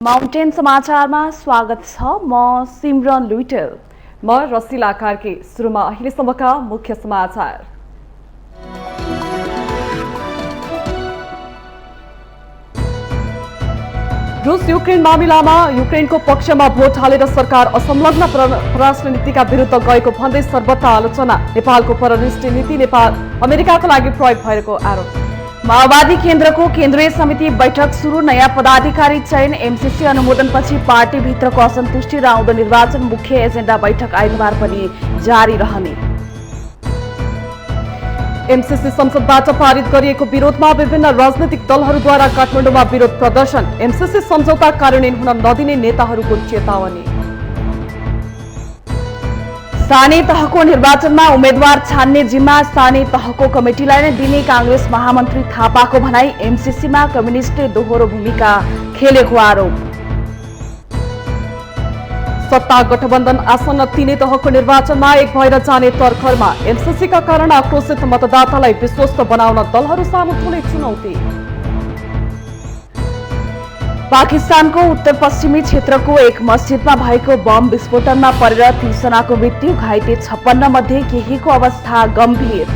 Mountain समाचारमा स्वागत छ। म सिमरन लुइटेल। म रसिला कार्की। सुरुमा अहिलेसम्मका मुख्य समाचार। रूस युक्रेन मामिलामा युक्रेनको पक्षमा भोट हालेर सरकार असंलग्न परराष्ट्र नीतिका विरुद्ध गएको भन्दै सर्वत्र आलोचना। नेपालको परराष्ट्र नीति नेपाल अमेरिकाको लागि प्रयोग भएको आरोप। माओवादी केन्द्रको केन्द्रीय समिति बैठक सुरु। नयाँ पदाधिकारी चयन। एमसीसी अनुमोदनपछि पार्टीभित्रको असन्तुष्टि र आउँदो निर्वाचन मुख्य एजेन्डा बैठक आइतबार पनि जारी रहने। एमसीसी संसदबाट पारित गरिएको विरोधमा विभिन्न राजनैतिक दलहरूद्वारा काठमाडौँमा विरोध प्रदर्शन। एमसीसी सम्झौता कार्यान्वयन हुन नदिने नेताहरूको चेतावनी। स्थानीय तहको निर्वाचनमा उम्मेद्वार छान्ने जिम्मा स्थानीय तहको कमिटीलाई नै दिने कांग्रेस महामन्त्री थापाको भनाई। एमसीसीमा कम्युनिस्टले दोहोरो भूमिका खेलेको आरोप। सत्ता गठबन्धन आसन्न तीनै तहको निर्वाचनमा एक भएर जाने तर्खरमा। एमसीसीका कारण आक्रोशित मतदातालाई विश्वस्त बनाउन दलहरू सामु ठूलै चुनौती। पाकिस्तानको उत्तर पश्चिमी क्षेत्रको एक मस्जिदमा भएको बम विस्फोटनमा परेर 30 जनाको मृत्यु, घाइते 56 मध्ये केहीको अवस्था गम्भीर।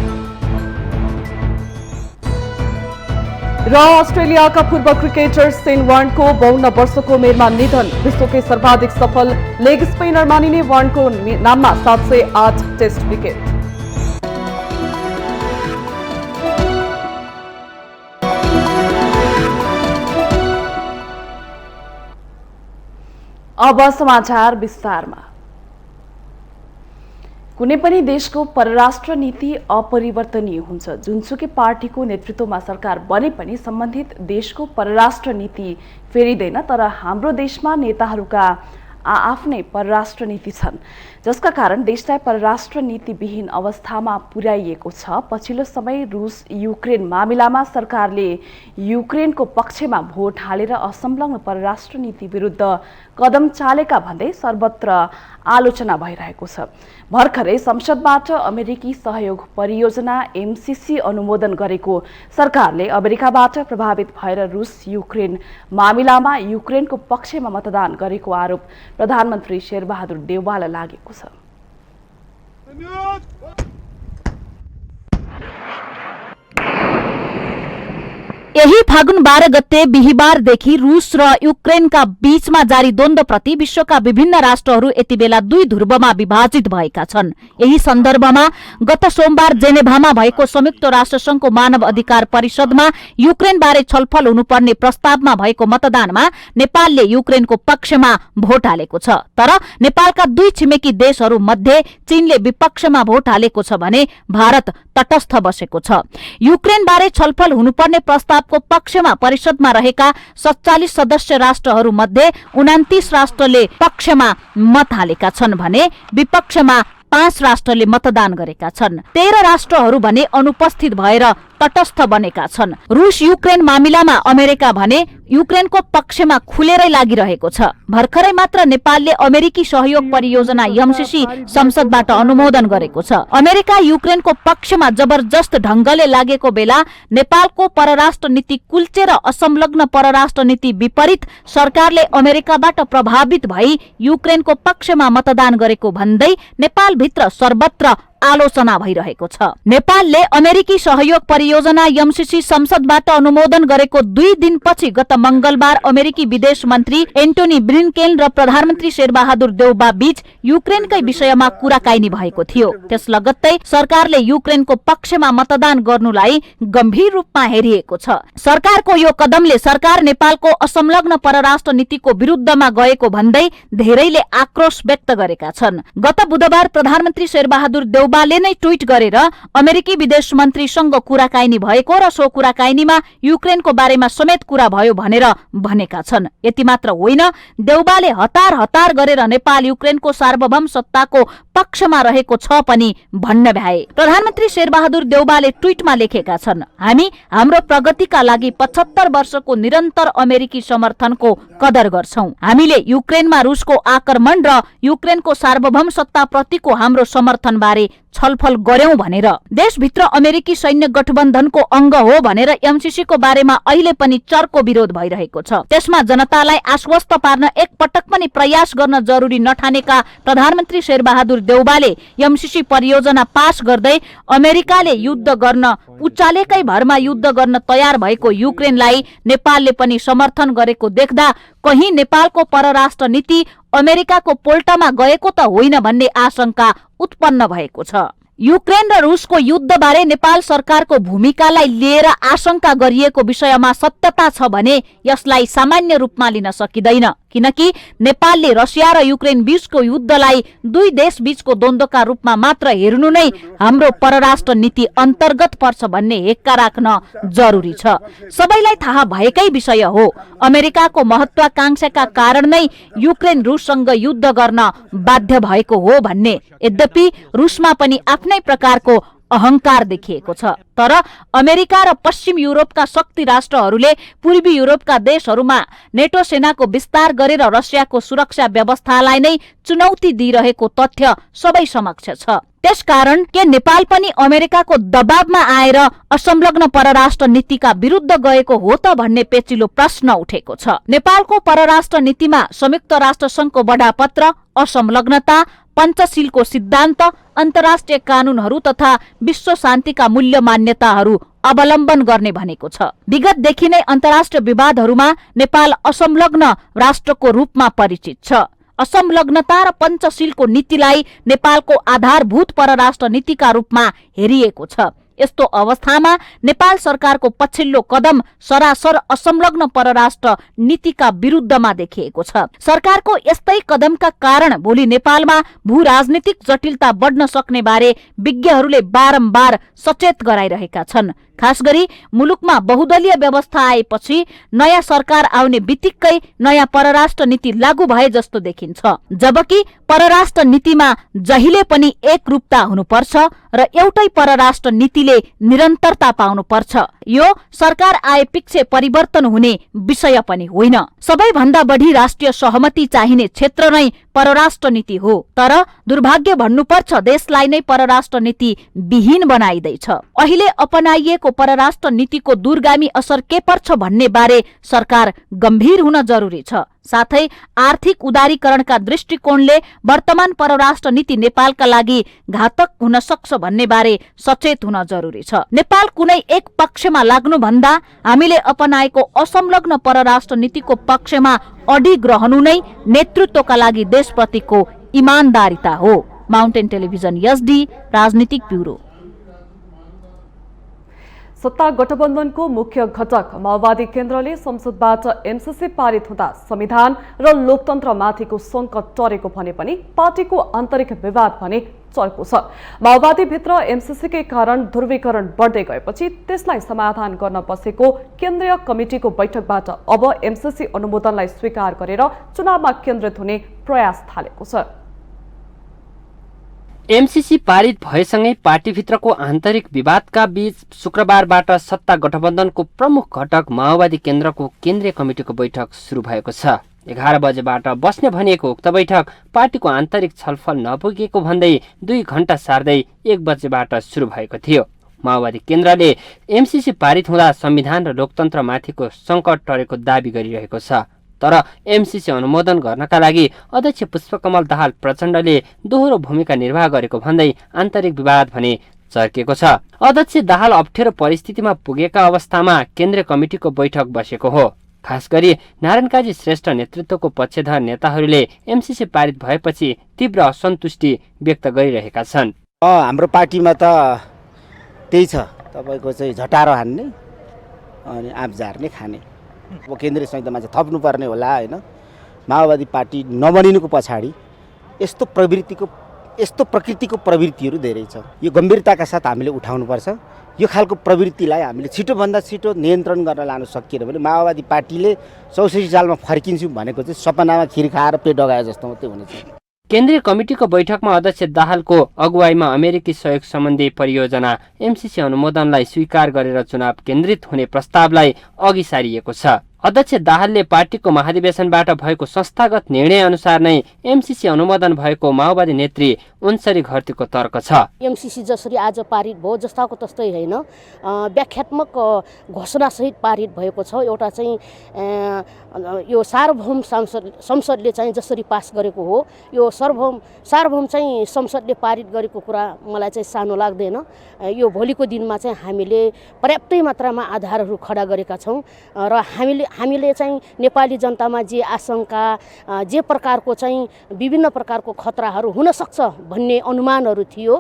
र अस्ट्रेलियाका पूर्व क्रिकेटर शेन वार्नको 52 वर्षको उमेरमा निधन। विश्वकै सर्वाधिक सफल लेग स्पिनर मानिने वार्नको नाममा 708 टेस्ट विकेट। अब समाचार विस्तारमा। कुनै पनि देशको परराष्ट्र नीति अपरिवर्तनीय हुन्छ। जुनसुकै पार्टीको नेतृत्वमा सरकार बने पनि सम्बन्धित देशको परराष्ट्र नीति फेरिँदैन। तर हाम्रो देशमा नेताहरूका आफ्नै परराष्ट्र नीति छन्, जसका कारण देशलाई परराष्ट्र नीतिविहीन अवस्थामा पुर्याइएको छ। पछिल्लो समय रूस युक्रेन मामिलामा सरकारले युक्रेनको पक्षमा भोट हालेर असंलग्न परराष्ट्र नीति विरुद्ध कदम चालेका भन्दै सर्वत्र आलोचना भइरहेको छ। भर्खरै संसदबाट अमेरिकी सहयोग परियोजना एमसीसी अनुमोदन गरेको सरकारले अमेरिकाबाट प्रभावित भएर रूस युक्रेन मामिलामा युक्रेनको पक्षमा मतदान गरेको आरोप प्रधानमन्त्री शेरबहादुर देउवालाई लागेको छ। यही फागुन 12 गते बिहीबारदेखि रूस र युक्रेनका बीचमा जारी द्वन्द्वप्रति विश्वका विभिन्न राष्ट्रहरू यति बेला दुई ध्रुवमा विभाजित भएका छन्। यही सन्दर्भमा गत सोमबार जेनेभामा भएको संयुक्त राष्ट्रसंघको मानव अधिकार परिषदमा युक्रेनबारे छलफल हुनुपर्ने प्रस्तावमा भएको मतदानमा नेपालले युक्रेनको पक्षमा भोट हालेको छ। तर नेपालका दुई छिमेकी देशहरू मध्ये चीनले विपक्षमा भोट हालेको छ भने भारत तटस्थ बसेको छ। युक्रेनबारे छलफल हुनुपर्ने प्रस्तावको पक्षमा परिषदमा रहेका 47 सदस्य राष्ट्रहरू मध्ये 29 राष्ट्रले पक्षमा मत हालेका छन् भने विपक्षमा 5 राष्ट्रले मतदान गरेका छन्। 13 राष्ट्रहरू भने अनुपस्थित भएर तटस्थ बनेका छन्। रूस युक्रेन मामिलामा अमेरिका भने युक्रेनको पक्षमा खुलेरै लागिरहेको छ। भर्खरै मात्र नेपालले अमेरिकी सहयोग परियोजना एमसीसी संसदबाट अनुमोदन गरेको छ। अमेरिका युक्रेनको पक्षमा जबरजस्त ढंगले लागेको बेला नेपालको परराष्ट्र नीति कुल्चेर असंलग्न परराष्ट्र नीति विपरीत सरकारले अमेरिकाबाट प्रभावित भई युक्रेनको पक्षमा मतदान गरेको भन्दै नेपालभित्र सर्वत्र आलोचना भइरहेको छ। नेपालले अमेरिकी सहयोग परियोजना एमसीसी संसदबाट अनुमोदन गरेको 2 दिनपछि गत मंगलबार अमेरिकी विदेश मन्त्री एन्टोनी ब्लिन्केन र प्रधानमन्त्री शेरबहादुर देउबा बीच युक्रेनकै विषयमा कुराकानी भएको थियो। त्यस लगत्तै सरकारले युक्रेनको पक्षमा मतदान गर्नुलाई गम्भीर रूपमा हेरिएको छ। सरकारको यो कदमले सरकार नेपालको असंलग्न परराष्ट्र नीतिको विरुद्धमा गएको भन्दै धेरैले आक्रोश व्यक्त गरेका छन्। गत बुधबार प्रधानमन्त्री शेरबहादुर देउबाले नै ट्वीट गरेर अमेरिकी विदेश मन्त्रीसँग कुराकानी भएको र सो कुराकानीमा युक्रेनको बारेमा समेत कुरा भयो भनेर भनेका छन्। यति मात्र होइन, देउबाले हतार गरेर नेपाल युक्रेनको सार्वभौम सत्ताको पक्षमा रहेको छ पनि भन्न भ्याए। प्रधानमन्त्री शेरबहादुर देउबाले ट्वीटमा लेखेका छन्, हामी हाम्रो प्रगतिका लागि 75 वर्षको निरन्तर अमेरिकी समर्थनको कदर गर्छौं। हामीले युक्रेनमा रुसको आक्रमण र युक्रेनको सार्वभौम सत्ताप्रतिको हाम्रो समर्थन बारे छलफल गर्यौं भनेर। देशभित्र अमेरिकी सैन्य गठबन्धनको अंग हो भनेर एमसीसी को बारेमा अहिले पनि चर्को विरोध भइरहेको छ। त्यसमा जनतालाई आश्वस्त पार्न एक पटक पनि प्रयास गर्न जरुरी नठानेका प्रधानमन्त्री शेरबहादुर देउवाले एमसीसी परियोजना पास गर्दै अमेरिकाले युद्ध गर्न उचालेकै भरमा युद्ध गर्न तयार भएको युक्रेनलाई नेपालले पनि समर्थन गरेको देख्दा कहीं नेपालको परराष्ट्र नीति अमेरिकाको पोल्टामा गएको त होइन भन्ने आशंका उत्पन्न भएको छ। युक्रेन र रुसको युद्धबारे नेपाल सरकारको भूमिकालाई लिएर आशंका गरिएको विषयमा सत्यता छ भने यसलाई सामान्य रूपमा लिन सकिँदैन, किनकि नेपालले रसिया र युक्रेन बीचको युद्धलाई दुई देश बीचको द्वन्द्वका रूपमा मात्र हेर्नु नै हाम्रो परराष्ट्र नीति अन्तर्गत पर्छ भन्ने हेक्का राख्न जरुरी छ। सबैलाई थाहा भएकै विषय हो, अमेरिकाको महत्वाकांक्षाका कारण नै युक्रेन रुससँग युद्ध गर्न बाध्य भएको हो भन्ने। यद्यपि रुसमा पनि आफ्नै प्रकारको अहंकार देखिएको छ, तर अमेरिका र पश्चिम युरोपका शक्ति राष्ट्रहरूले पूर्वी युरोपका देशहरूमा नेटो सेनाको विस्तार गरेर रसियाको सुरक्षा व्यवस्थालाई नै चुनौती दिइरहेको तथ्य सबै समक्ष छ। त्यसकारण के नेपाल पनि अमेरिकाको दबावमा आएर असंलग्न परराष्ट्र नीतिका विरुद्ध गएको हो त भन्ने पेचिलो प्रश्न उठेको छ। नेपालको परराष्ट्र नीतिमा संयुक्त राष्ट्र संघको बडापत्र, असंलग्नता, पञ्चशीलको सिद्धान्त, अन्तर्राष्ट्रिय कानूनहरू तथा विश्व शान्तिका मूल्य मान्यताहरू अवलम्बन गर्ने भनेको छ। विगतदेखि नै अन्तर्राष्ट्रिय विवादहरूमा नेपाल असंलग्न राष्ट्रको रूपमा परिचित छ। असंलग्नता र पञ्चशीलको नीतिलाई नेपालको आधारभूत परराष्ट्र नीतिका रूपमा हेरिएको छ। यस्तो अवस्थामा नेपाल सरकारको पछिल्लो कदम सरासर असंलग्न परराष्ट्र नीतिका विरुद्धमा देखिएको छ। सरकारको यस्तै कदमका कारण भोलि नेपालमा भू राजनीतिक जटिलता बढ्न सक्ने बारे विज्ञहरूले बारम्बार सचेत गराइरहेका छन्। खास गरी मुलुकमा बहुदलीय व्यवस्था आएपछि नयाँ सरकार आउने बित्तिकै नयाँ परराष्ट्र नीति लागू भए जस्तो देखिन्छ, जबकि परराष्ट्र नीतिमा जहिले पनि एकरूपता हुनुपर्छ र एउटै परराष्ट्र नीतिले निरन्तरता पाउनुपर्छ। यो सरकार आएपछि परिवर्तन हुने विषय पनि होइन। सबैभन्दा बढी राष्ट्रिय सहमति चाहिने क्षेत्र नै परराष्ट्र नीति हो, तर दुर्भाग्य भन्नुपर्छ देशलाई नै परराष्ट्र नीति विहीन बनाइदैछ। अहिले अपनाइएको परराष्ट्र नीतिको दूरगामी असर के पर्छ भन्ने बारे सरकार गम्भीर हुन जरुरी छ। साथै आर्थिक उदारीकरणका दृष्टिकोणले वर्तमान परराष्ट्र नीति नेपालका लागि घातक हुन सक्छ भन्ने बारे सचेत हुन जरुरी छ। नेपाल कुनै एक पक्षमा लाग्नुभन्दा हामीले अपनाएको असंलग्न परराष्ट्र नीतिको पक्षमा अडिग रहनु नै नेतृत्वका लागि देशप्रतिको इमानदारीता हो। माउन्टेन टेलिभिजन एसडी राजनीतिक ब्युरो। सत्ता गठबन्धनको मुख्य घटक माओवादी केन्द्रले संसदबाट एमसीसी पारित हुँदा संविधान र लोकतन्त्रमाथिको सङ्कट टरेको भने पनि पार्टीको आन्तरिक विवाद भने चर्को छ। माओवादी भित्र एमसीसीकै कारण ध्रुवीकरण बढ्दै गएपछि त्यसलाई समाधान गर्न बसेको केन्द्रीय कमिटिको बैठकबाट अब एमसीसी अनुमोदनलाई स्वीकार गरेर चुनावमा केन्द्रित हुने प्रयास थालेको छ। एमसीसी पारित भएसँगै पार्टीभित्रको आन्तरिक विवादका बीच शुक्रबारबाट सत्ता गठबन्धनको प्रमुख घटक माओवादी केन्द्रको केन्द्रीय कमिटिको बैठक सुरु भएको छ। 11 बजेबाट बस्ने भनिएको उक्त बैठक पार्टीको आन्तरिक छलफल नपुगेको भन्दै 2 घण्टा सार्दै 1 बजेबाट सुरु भएको थियो। माओवादी केन्द्रले एमसीसी पारित हुँदा संविधान र लोकतन्त्रमाथिको सङ्कट टरेको दावी गरिरहेको छ, तर एमसीसी अनुमोदन गर्नका लागि अध्यक्ष पुष्पकमल दाहाल प्रचण्डले दोहोरो भूमिका निर्वाह गरेको भन्दै आन्तरिक विवाद भने चर्केको छ। अध्यक्ष दाहाल अप्ठ्यारो परिस्थितिमा पुगेका अवस्थामा केन्द्रीय कमिटिको बैठक बसेको हो। खास गरी नारायण काजी श्रेष्ठ नेतृत्वको पक्षधर नेताहरूले एमसीसी पारित भएपछि तीव्र असन्तुष्टि व्यक्त गरिरहेका छन्। हाम्रो पार्टीमा त त्यही छ, तपाईको चाहिँ झटारो हान्ने अनि आँप झार्ने खाने। अब केन्द्रीय संहितामा चाहिँ थप्नुपर्ने होला हैन। माओवादी पार्टी नबनिनुको पछाडि यस्तो प्रकृतिको प्रवृत्तिहरू धेरै छ। यो गम्भीरताका साथ हामीले उठाउनुपर्छ। यो खालको प्रवृत्तिलाई हामीले छिटोभन्दा छिटो नियन्त्रण गर्न लान सकिएन भने माओवादी पार्टीले 64 सालमा फर्किन्छु भनेको चाहिँ सपनामा खिर खाएर पेट डगाए जस्तो मात्रै हुनेछ। केन्द्रीय कमिटिको बैठकमा अध्यक्ष दाहालको अगुवाईमा अमेरिकी सहयोग सम्बन्धी परियोजना एमसीसी अनुमोदनलाई स्वीकार गरेर चुनाव केन्द्रित हुने प्रस्तावलाई अघि सारिएको छ। अध्यक्ष दाहालले पार्टीको महाधिवेशनबाट भएको संस्थागत निर्णय अनुसार नै एमसीसी अनुमोदन भएको माओवादी नेत्री उन्सरी घरतीको तर्क छ। एमसीसी जसरी आज पारित भयो जस्ताको तस्तै होइन, व्याख्यात्मक घोषणासहित पारित भएको छ। एउटा चाहिँ यो सार्वभौम संसदले चाहिँ जसरी पास गरेको हो, यो सार्वभौम चाहिँ संसदले पारित गरेको कुरा मलाई चाहिँ सानो लाग्दैन। यो भोलिको दिनमा चाहिँ हामीले पर्याप्तै मात्रामा आधारहरू खडा गरेका छौँ र हामीले चाहिँ नेपाली जनतामा जे आशंका, जे प्रकारको चाहिँ विभिन्न प्रकारको खतराहरू हुन सक्छ भन्ने अनुमानहरू थियो,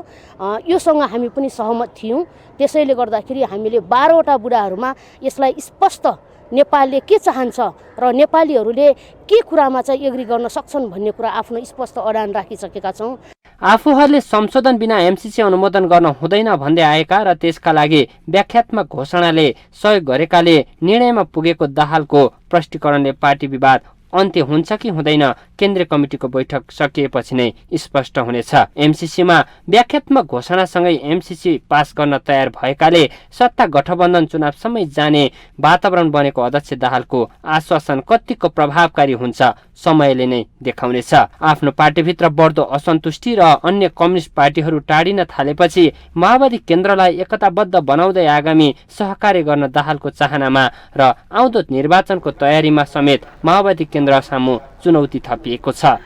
योसँग हामी पनि सहमत थियौँ। त्यसैले गर्दाखेरि हामीले 12 वटा बुँदाहरूमा यसलाई स्पष्ट नेपालले के चाहन्छ र नेपालीहरूले के कुरामा चाहिँ एग्री गर्न सक्छन् भन्ने कुरा आफ्नो स्पष्ट अडान राखिसकेका छौँ। आफूहरूले संशोधन बिना एमसीसी अनुमोदन गर्न हुँदैन भन्दै आएका र त्यसका लागि व्याख्यात्मक घोषणाले सहयोग गरेकाले निर्णयमा पुगेको दाहालको प्रष्टीकरणले पार्टी विवाद अन्त्य हुन्छ कि हुँदैन केन्द्रीय कमिटिको बैठक सकिएपछि नै स्पष्ट हुनेछ। एमसीसीमा व्याख्यात्मक घोषणासँगै एमसीसी पास गर्न तयार भएकाले सत्ता गठबन्धन चुनावसम्मै जाने वातावरण बनेको अध्यक्ष दाहालको आश्वासन कतिको प्रभावकारी हुन्छ समयले नै देखाउनेछ। आफ्नो पार्टीभित्र बढ्दो असन्तुष्टि र अन्य कम्युनिस्ट पार्टीहरू टाढिन थालेपछि माओवादी केन्द्रलाई एकताबद्ध बनाउँदै आगामी सहकार्य गर्न दाहालको चाहनामा र आउँदो निर्वाचनको तयारीमा समेत माओवादी केन्द्र सामु चुनौती थपिएको छ।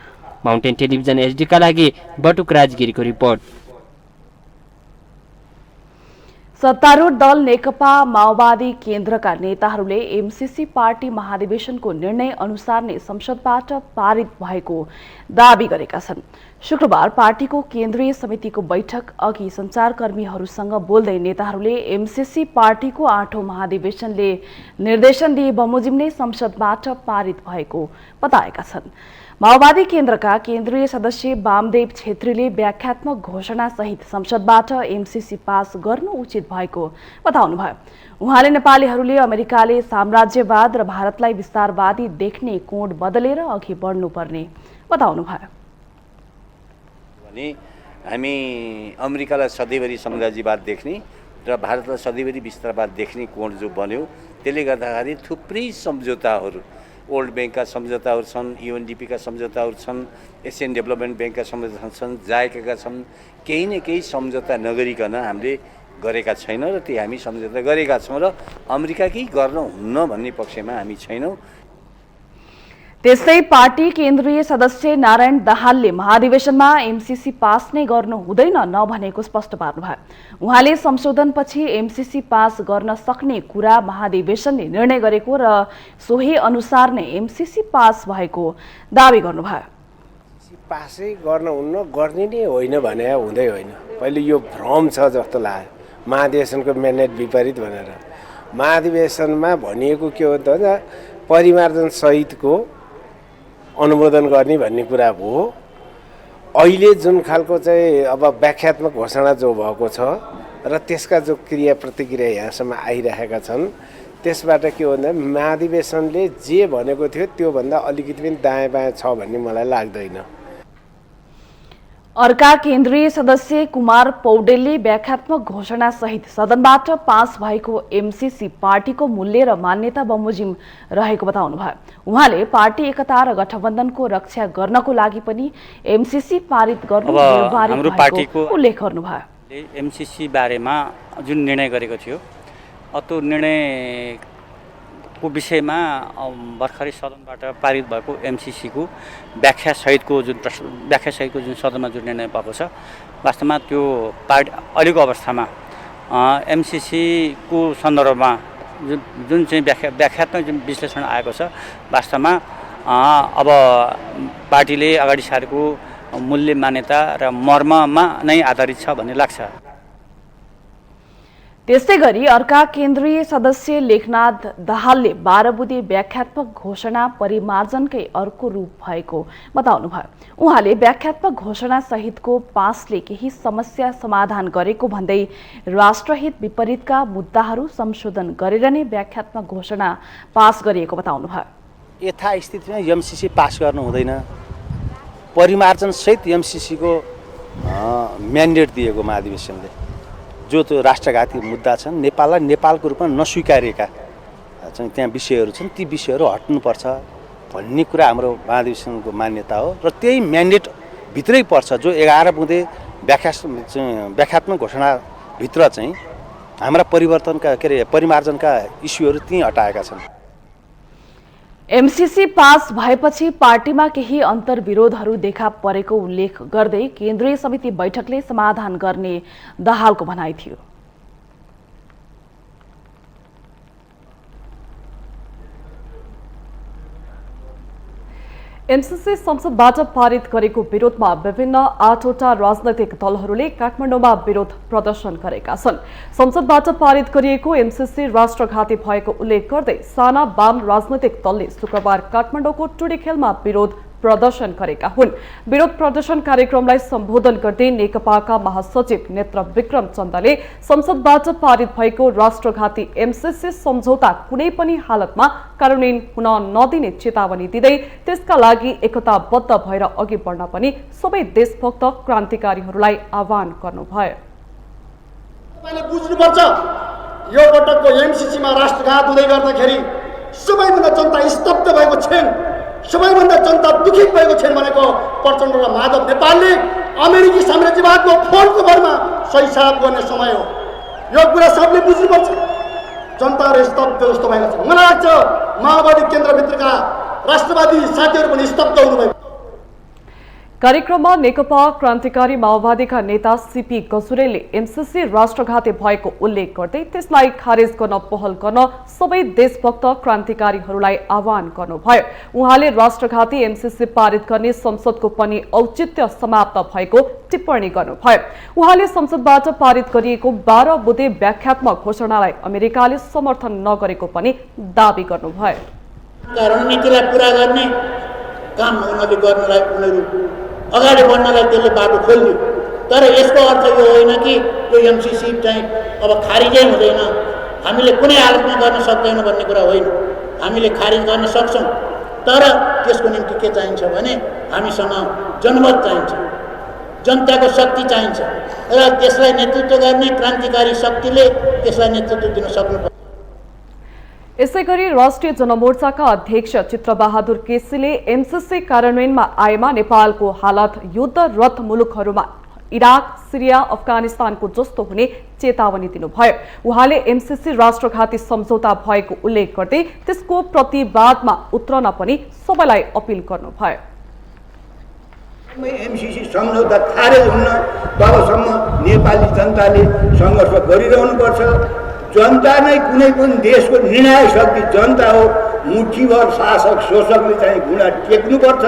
माउन्टेन टेलिभिजन एचडीका लागि बटुक राजगिरीको रिपोर्ट। सत्तारूढ दल नेकपा माओवादी केन्द्रका नेताहरूले एमसीसी पार्टी महाधिवेशनको निर्णय अनुसार नै संसदबाट पारित भएको दावी गरेका छन्। शुक्रबार पार्टीको केन्द्रीय समितिको बैठक अघि सञ्चारकर्मीहरूसँग बोल्दै नेताहरूले एमसीसी पार्टीको 8औं महाधिवेशनले निर्देशन दिए बमोजिम नै संसदबाट पारित भएको बताएका छन्। माओवादी केन्द्रका केन्द्रीय सदस्य वामदेव छेत्रीले व्याख्यात्मक घोषणा सहित संसदबाट एमसीसी पास गर्नु उचित भएको बताउनुभयो। उहाँले नेपालीहरूले अमेरिकाले साम्राज्यवाद र भारतलाई विस्तारवादी देख्ने कोण बदलेर अघि बढ्नुपर्ने बताउनुभयो। हामी अमेरिकालाई सधैँभरि साम्राज्यवाद देख्ने र भारतलाई सधैँभरि विस्तारवाद देख्ने कोण जो बन्यो, त्यसले गर्दाखेरि थुप्रै सम्झौताहरू, वर्ल्ड ब्याङ्कका सम्झौताहरू छन्, यूएनडीपीका सम्झौताहरू छन्, एसियन डेभलपमेन्ट ब्याङ्कका सम्झौता छन्, जायकाका छन्। केही न केही सम्झौता नगरिकन हामीले गरेका छैनौँ र ती हामी सम्झौता गरेका छौँ र अमेरिकाकै गर्न हुन्न भन्ने पक्षमा हामी छैनौँ। त्यस्तै पार्टी केन्द्रीय सदस्य नारायण दाहालले महाधिवेशनमा एमसीसी पास नै गर्नु हुँदैन नभनेको स्पष्ट पार्नुभयो। उहाँले संशोधनपछि एमसीसी पास गर्न सक्ने कुरा महाधिवेशनले निर्णय गरेको र सोही अनुसार नै एमसीसी पास भएको दावी गर्नुभयो। पासै गर्न हुन्न, गर्ने नै होइन भने हुँदै होइन। पहिले यो भ्रम छ जस्तो लाग्यो महाधिवेशनको म्यान्डेट विपरीत भनेर। महाधिवेशनमा भनिएको के हो त, परिमार्जन सहितको अनुमोदन गर्ने भन्ने कुरा हो। अहिले जुन खालको चाहिँ अब व्याख्यात्मक घोषणा जो भएको छ र त्यसका जो क्रिया प्रतिक्रिया यहाँसम्म आइरहेका छन्, त्यसबाट के हो भन्दा महाधिवेशनले जे भनेको थियो त्योभन्दा अलिकति पनि दायाँ बायाँ छ भन्ने मलाई लाग्दैन। अर्का केन्द्रीय सदस्य कुमार पौडेलले व्याख्यात्मक घोषणा सहित सदनबाट पास भएको एमसीसी पार्टीको मूल्य र मान्यता बमोजिम रहेको बताउनुभयो। उहाँले पार्टी एकता र गठबन्धनको रक्षा गर्नको लागि पनि एमसीसी पारित गर्नु व्यवहारिक भएको उल्लेख गर्नुभयो। एमसीसी बारेमा जुन निर्णय गरेको थियो, त्यो निर्णयको विषयमा भर्खरै सदनबाट पारित भएको एमसीसीको व्याख्यासहितको जुन सदनमा जुन निर्णय भएको छ, वास्तवमा त्यो पार्टी अहिलेको अवस्थामा एमसीसीको सन्दर्भमा जुन चाहिँ व्याख्यात्मक जुन विश्लेषण आएको छ, वास्तवमा अब पार्टीले अगाडि सारेको मूल्य, मान्यता र मर्ममा नै आधारित छ भन्ने लाग्छ। त्यस्तै गरी अर्का केन्द्रीय सदस्य लेखनाथ दाहालले 12 बुँदे व्याख्यात्मक घोषणा परिमार्जनकै अर्को रूप भएको बताउनुभयो। उहाँले व्याख्यात्मक घोषणा सहितको पासले केही समस्या समाधान गरेको भन्दै राष्ट्रहित विपरीतका मुद्दाहरू संशोधन गरेर नै व्याख्यात्मक घोषणा पास गरिएको बताउनुभयो। यथास्थितिमा एमसीसी पास गर्नु हुँदैन, परिमार्जन सहित एमसीसीको म्यान्डेट दिएको महाधिवेशनले जो त्यो राष्ट्रघाती मुद्दा छन्, नेपाललाई नेपालको रूपमा नस्वीकारिएका चाहिँ त्यहाँ विषयहरू छन् ती विषयहरू हट्नुपर्छ भन्ने कुरा हाम्रो महाधिवेशनको मान्यता हो र त्यही म्यान्डेटभित्रै पर्छ जो 11 बुँदे व्याख्यात्मक घोषणाभित्र चाहिँ हाम्रा परिमार्जनका इस्युहरू त्यहीँ हटाएका छन्। एमसीसी पास भएपछि पार्टीमा केही अन्तर्विरोधहरू देखा परेको उल्लेख गर्दै केन्द्रीय समिति बैठकले समाधान गर्ने दाहालको भनाइ थियो। एमसीसी संसदबाट पारित गरेको विरोधमा विभिन्न 8वटा राजनैतिक दलहरूले काठमाडौँमा विरोध प्रदर्शन गरेका छन्। संसदबाट पारित गरिएको एमसीसी राष्ट्रघाती भएको उल्लेख गर्दै साना वाम राजनैतिक दलले शुक्रबार काठमाडौँको टुडीखेलमा विरोध प्रदर्शन गरेका हुन्। विरोध प्रदर्शन कार्यक्रमलाई सम्बोधन गर्दै नेकपाका महासचिव नेत्र विक्रम चन्दले संसदबाट पारित भएको राष्ट्रघाती एमसीसी सम्झौता कुनै पनि हालतमा कार्यान्वयन हुन नदिने चेतावनी दिँदै त्यसका लागि एकताबद्ध भएर अघि बढ्न पनि सबै देशभक्त क्रान्तिकारीहरूलाई आह्वान गर्नुभयो। तपाईले बुझ्नुपर्छ यो पटकको एमसीसीमा राष्ट्रघात हुँदै गर्दाखेरि सबैभन्दा जनता स्तब्ध भएको छन्, सबैभन्दा जनता दुखित भएको छन् भनेको प्रचण्ड र माधव नेपालले अमेरिकी साम्राज्यवादको फोनको भरमा सही साफ गर्ने समय हो। यो कुरा सबले बुझ्नुपर्छ। जनताहरू स्तब्ध जस्तो भएका छन्। मलाई लाग्छ माओवादी केन्द्रभित्रका राष्ट्रवादी साथीहरू पनि स्तब्ध हुनुभयो। कार्यक्रममा नेकपा क्रान्तिकारी माओवादीका नेता सीपी गजुरेले एमसीसी राष्ट्रघाती भएको उल्लेख गर्दै त्यसलाई खारेज गर्न पहल गर्न सबै देशभक्त क्रान्तिकारीहरूलाई आह्वान गर्नुभयो। उहाँले राष्ट्रघाती एमसीसी पारित गर्ने संसदको पनि औचित्य समाप्त भएको टिप्पणी गर्नुभयो। उहाँले संसदबाट पारित गरिएको 12 बुँदे व्याख्यात्मक घोषणालाई अमेरिकाले समर्थन नगरेको पनि दावी गर्नुभयो। रणनीतिलाई पूरा गर्ने काम उनीहरूले गर्नलाई उनीहरू अगाडि बढ्नलाई त्यसले बाटो खोल्यो। तर यसको अर्थ यो होइन कि यो एमसीसी चाहिँ अब खारिजै हुँदैन, हामीले कुनै हालतमा गर्न सक्दैनौँ भन्ने कुरा होइन। हामीले खारिज गर्न सक्छौँ, तर त्यसको निम्ति के चाहिन्छ भने हामीसँग जनमत चाहिन्छ, जनताको शक्ति चाहिन्छ र त्यसलाई नेतृत्व गर्ने क्रान्तिकारी शक्तिले त्यसलाई नेतृत्व दिन सक्नुपर्छ। यसैगरी राष्ट्रिय जनमोर्चाका अध्यक्ष चित्रबहादुर केसीले एमसीसी कार्यान्वयनमा आएमा नेपालको हालत युद्धरत मुलुकहरूमा इराक, सिरिया, अफगानिस्तानको जस्तो हुने चेतावनी दिनुभयो। उहाँले एमसीसी राष्ट्रघाती सम्झौता भएको उल्लेख गर्दै त्यसको प्रतिवादमा उत्रन पनि सबैलाई अपील गर्नुभयो। एमसीसी सम्झौता खारेज हुन्न तबसम्म नेपाली जनताले सङ्घर्ष गरिरहनुपर्छ। जनता नै कुनै पनि देशको निर्णायक शक्ति जनता हो। मुठीभर शासक शोषकले चाहिँ घुँडा टेक्नुपर्छ।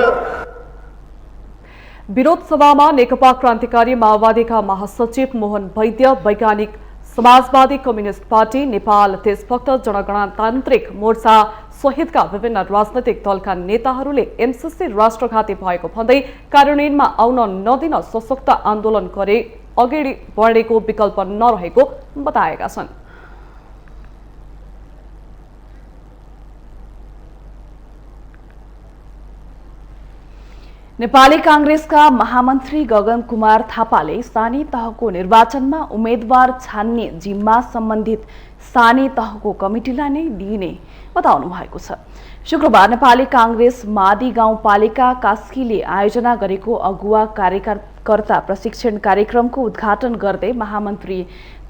विरोध सभामा नेकपा क्रान्तिकारी माओवादीका महासचिव मोहन वैद्य, वैज्ञानिक समाजवादी कम्युनिस्ट पार्टी, नेपाल देशभक्त जनगणतान्त्रिक मोर्चा सहितका विभिन्न राजनैतिक दलका नेताहरूले एमसीसी राष्ट्रघाती भएको भन्दै कार्यान्वयनमा आउन नदिन सशक्त आन्दोलन गरे अगाडि बढेको विकल्प नरहेको बताएका छन्। नेपाली कांग्रेसका महामन्त्री गगन कुमार थापाले स्थानीय तहको निर्वाचनमा उम्मेद्वार छान्ने जिम्मा सम्बन्धित स्थानीय तहको कमिटीलाई नै दिइने बताउनु भएको छ। शुक्रबार नेपाली कांग्रेस मादी गाउँपालिका कास्कीले आयोजना गरेको अगुवा कार्यकर्ता प्रशिक्षण कार्यक्रमको उद्घाटन गर्दै महामन्त्री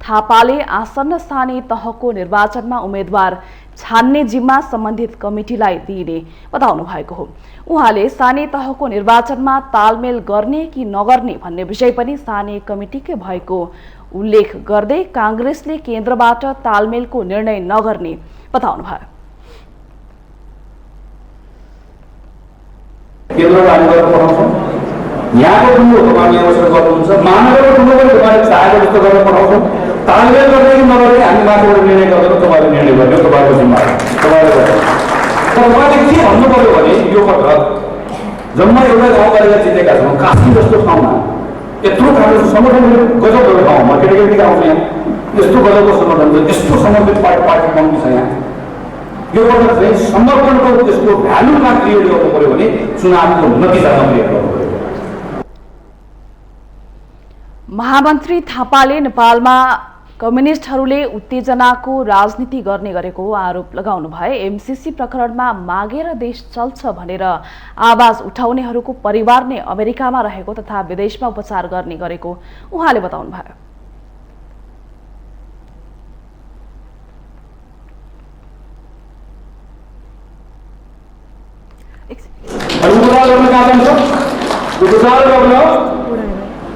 थापाले आसन्न स्थानीय तहको निर्वाचनमा उम्मेद्वार छान्ने जिम्मा सम्बन्धित कमिटीलाई दिइने बताउनु भएको हो। उहाँले स्थानीय तहको निर्वाचनमा तालमेल गर्ने कि नगर्ने भन्ने विषय पनि स्थानीय कमिटीकै भएको उल्लेख गर्दै कांग्रेसले केन्द्रबाट तालमेलको निर्णय नगर्ने बताउनु भयो। यहाँको ठुलो तपाईँले व्यवस्था गर्नुहुन्छ, महानगरको ठुलो पनि तपाईँले चाहेको जस्तो गर्न पठाउँछौँ। तालमेल गर्ने कि नगर्ने हामी माथिबाट निर्णय गर्दैन, तपाईँले निर्णय गर्ने हो, तपाईँको जिम्मा तपाईँले के भन्नु पर्यो भने यो पटक जम्मा एउटा गाउँपालिका जितेका छौँ। काशी जस्तो ठाउँमा यत्रो काङ्ग्रेस सङ्गठन गजब गरेको ठाउँमा केटाकेटी आउँछ, यहाँ यस्तो गजबको सङ्गठन छ, यस्तो समर्पित पार्टी पाउनु छ। यहाँ यो पटक चाहिँ समर्पणको त्यसको भ्यालुमा क्रिएट गर्नु पर्यो भने चुनावको नतिजामा क्रिएट गर्नु पर्यो। महामन्त्री थापाले नेपालमा कम्युनिस्टहरूले उत्तेजनाको राजनीति गर्ने गरेको आरोप लगाउनु भए एमसीसी प्रकरणमा मागेर देश चल्छ भनेर आवाज उठाउनेहरूको परिवार नै अमेरिकामा रहेको तथा विदेशमा उपचार गर्ने गरेको उहाँले बताउनुभयो।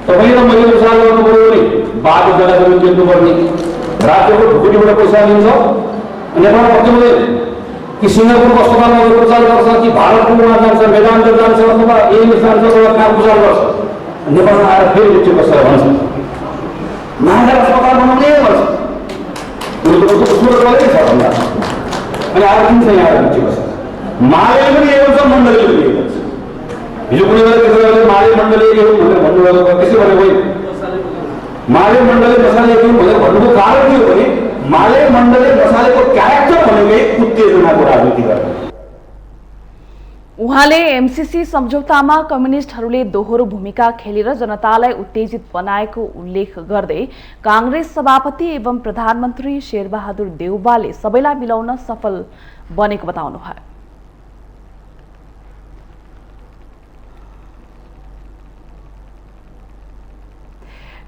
तपाईँले मैले उपचार गर्नु पर्यो भने बाटो जग्गाहरू देख्नुपर्ने राज्यको ढुकुटीबाट पैसा लिन्छ नेपाल पक्षले कि सिङ्गापुरको अस्पतालमा उपचार गर्छ कि भारतमा जान्छ वेदान्त जान्छ अथवा एम्स जान्छ अथवा कहाँ उपचार गर्छ नेपालमा आएर फेरि उच्च बसेर भन्छ महाराज अस्पताल बनाउने गर्छ गरेकै छ भन्दा अनि आएर किन चाहिँ आएर उच्च बसेर माले पनि एउटा मण्डलीले लिएको छ। हिजो कुनै बेला त्यसो गरेर माले मण्डली के हो भनेर भन्नुभएको त्यसो भने होइन माले मण्डली बसाले के हो भनेर भन्नुको कारण के हो भने माले मण्डली बसालेको क्यारेक्टर भनेकै उत्तेजनाको राजनीति गर्ने। उहाँले एमसीसी सम्झौतामा कम्युनिस्टहरूले दोहोरो भूमिका खेलेर जनतालाई उत्तेजित बनाएको उल्लेख गर्दै कांग्रेस सभापति एवं प्रधानमन्त्री शेरबहादुर देउवाले सबैलाई मिलाउन सफल बनेको बताउनुभयो।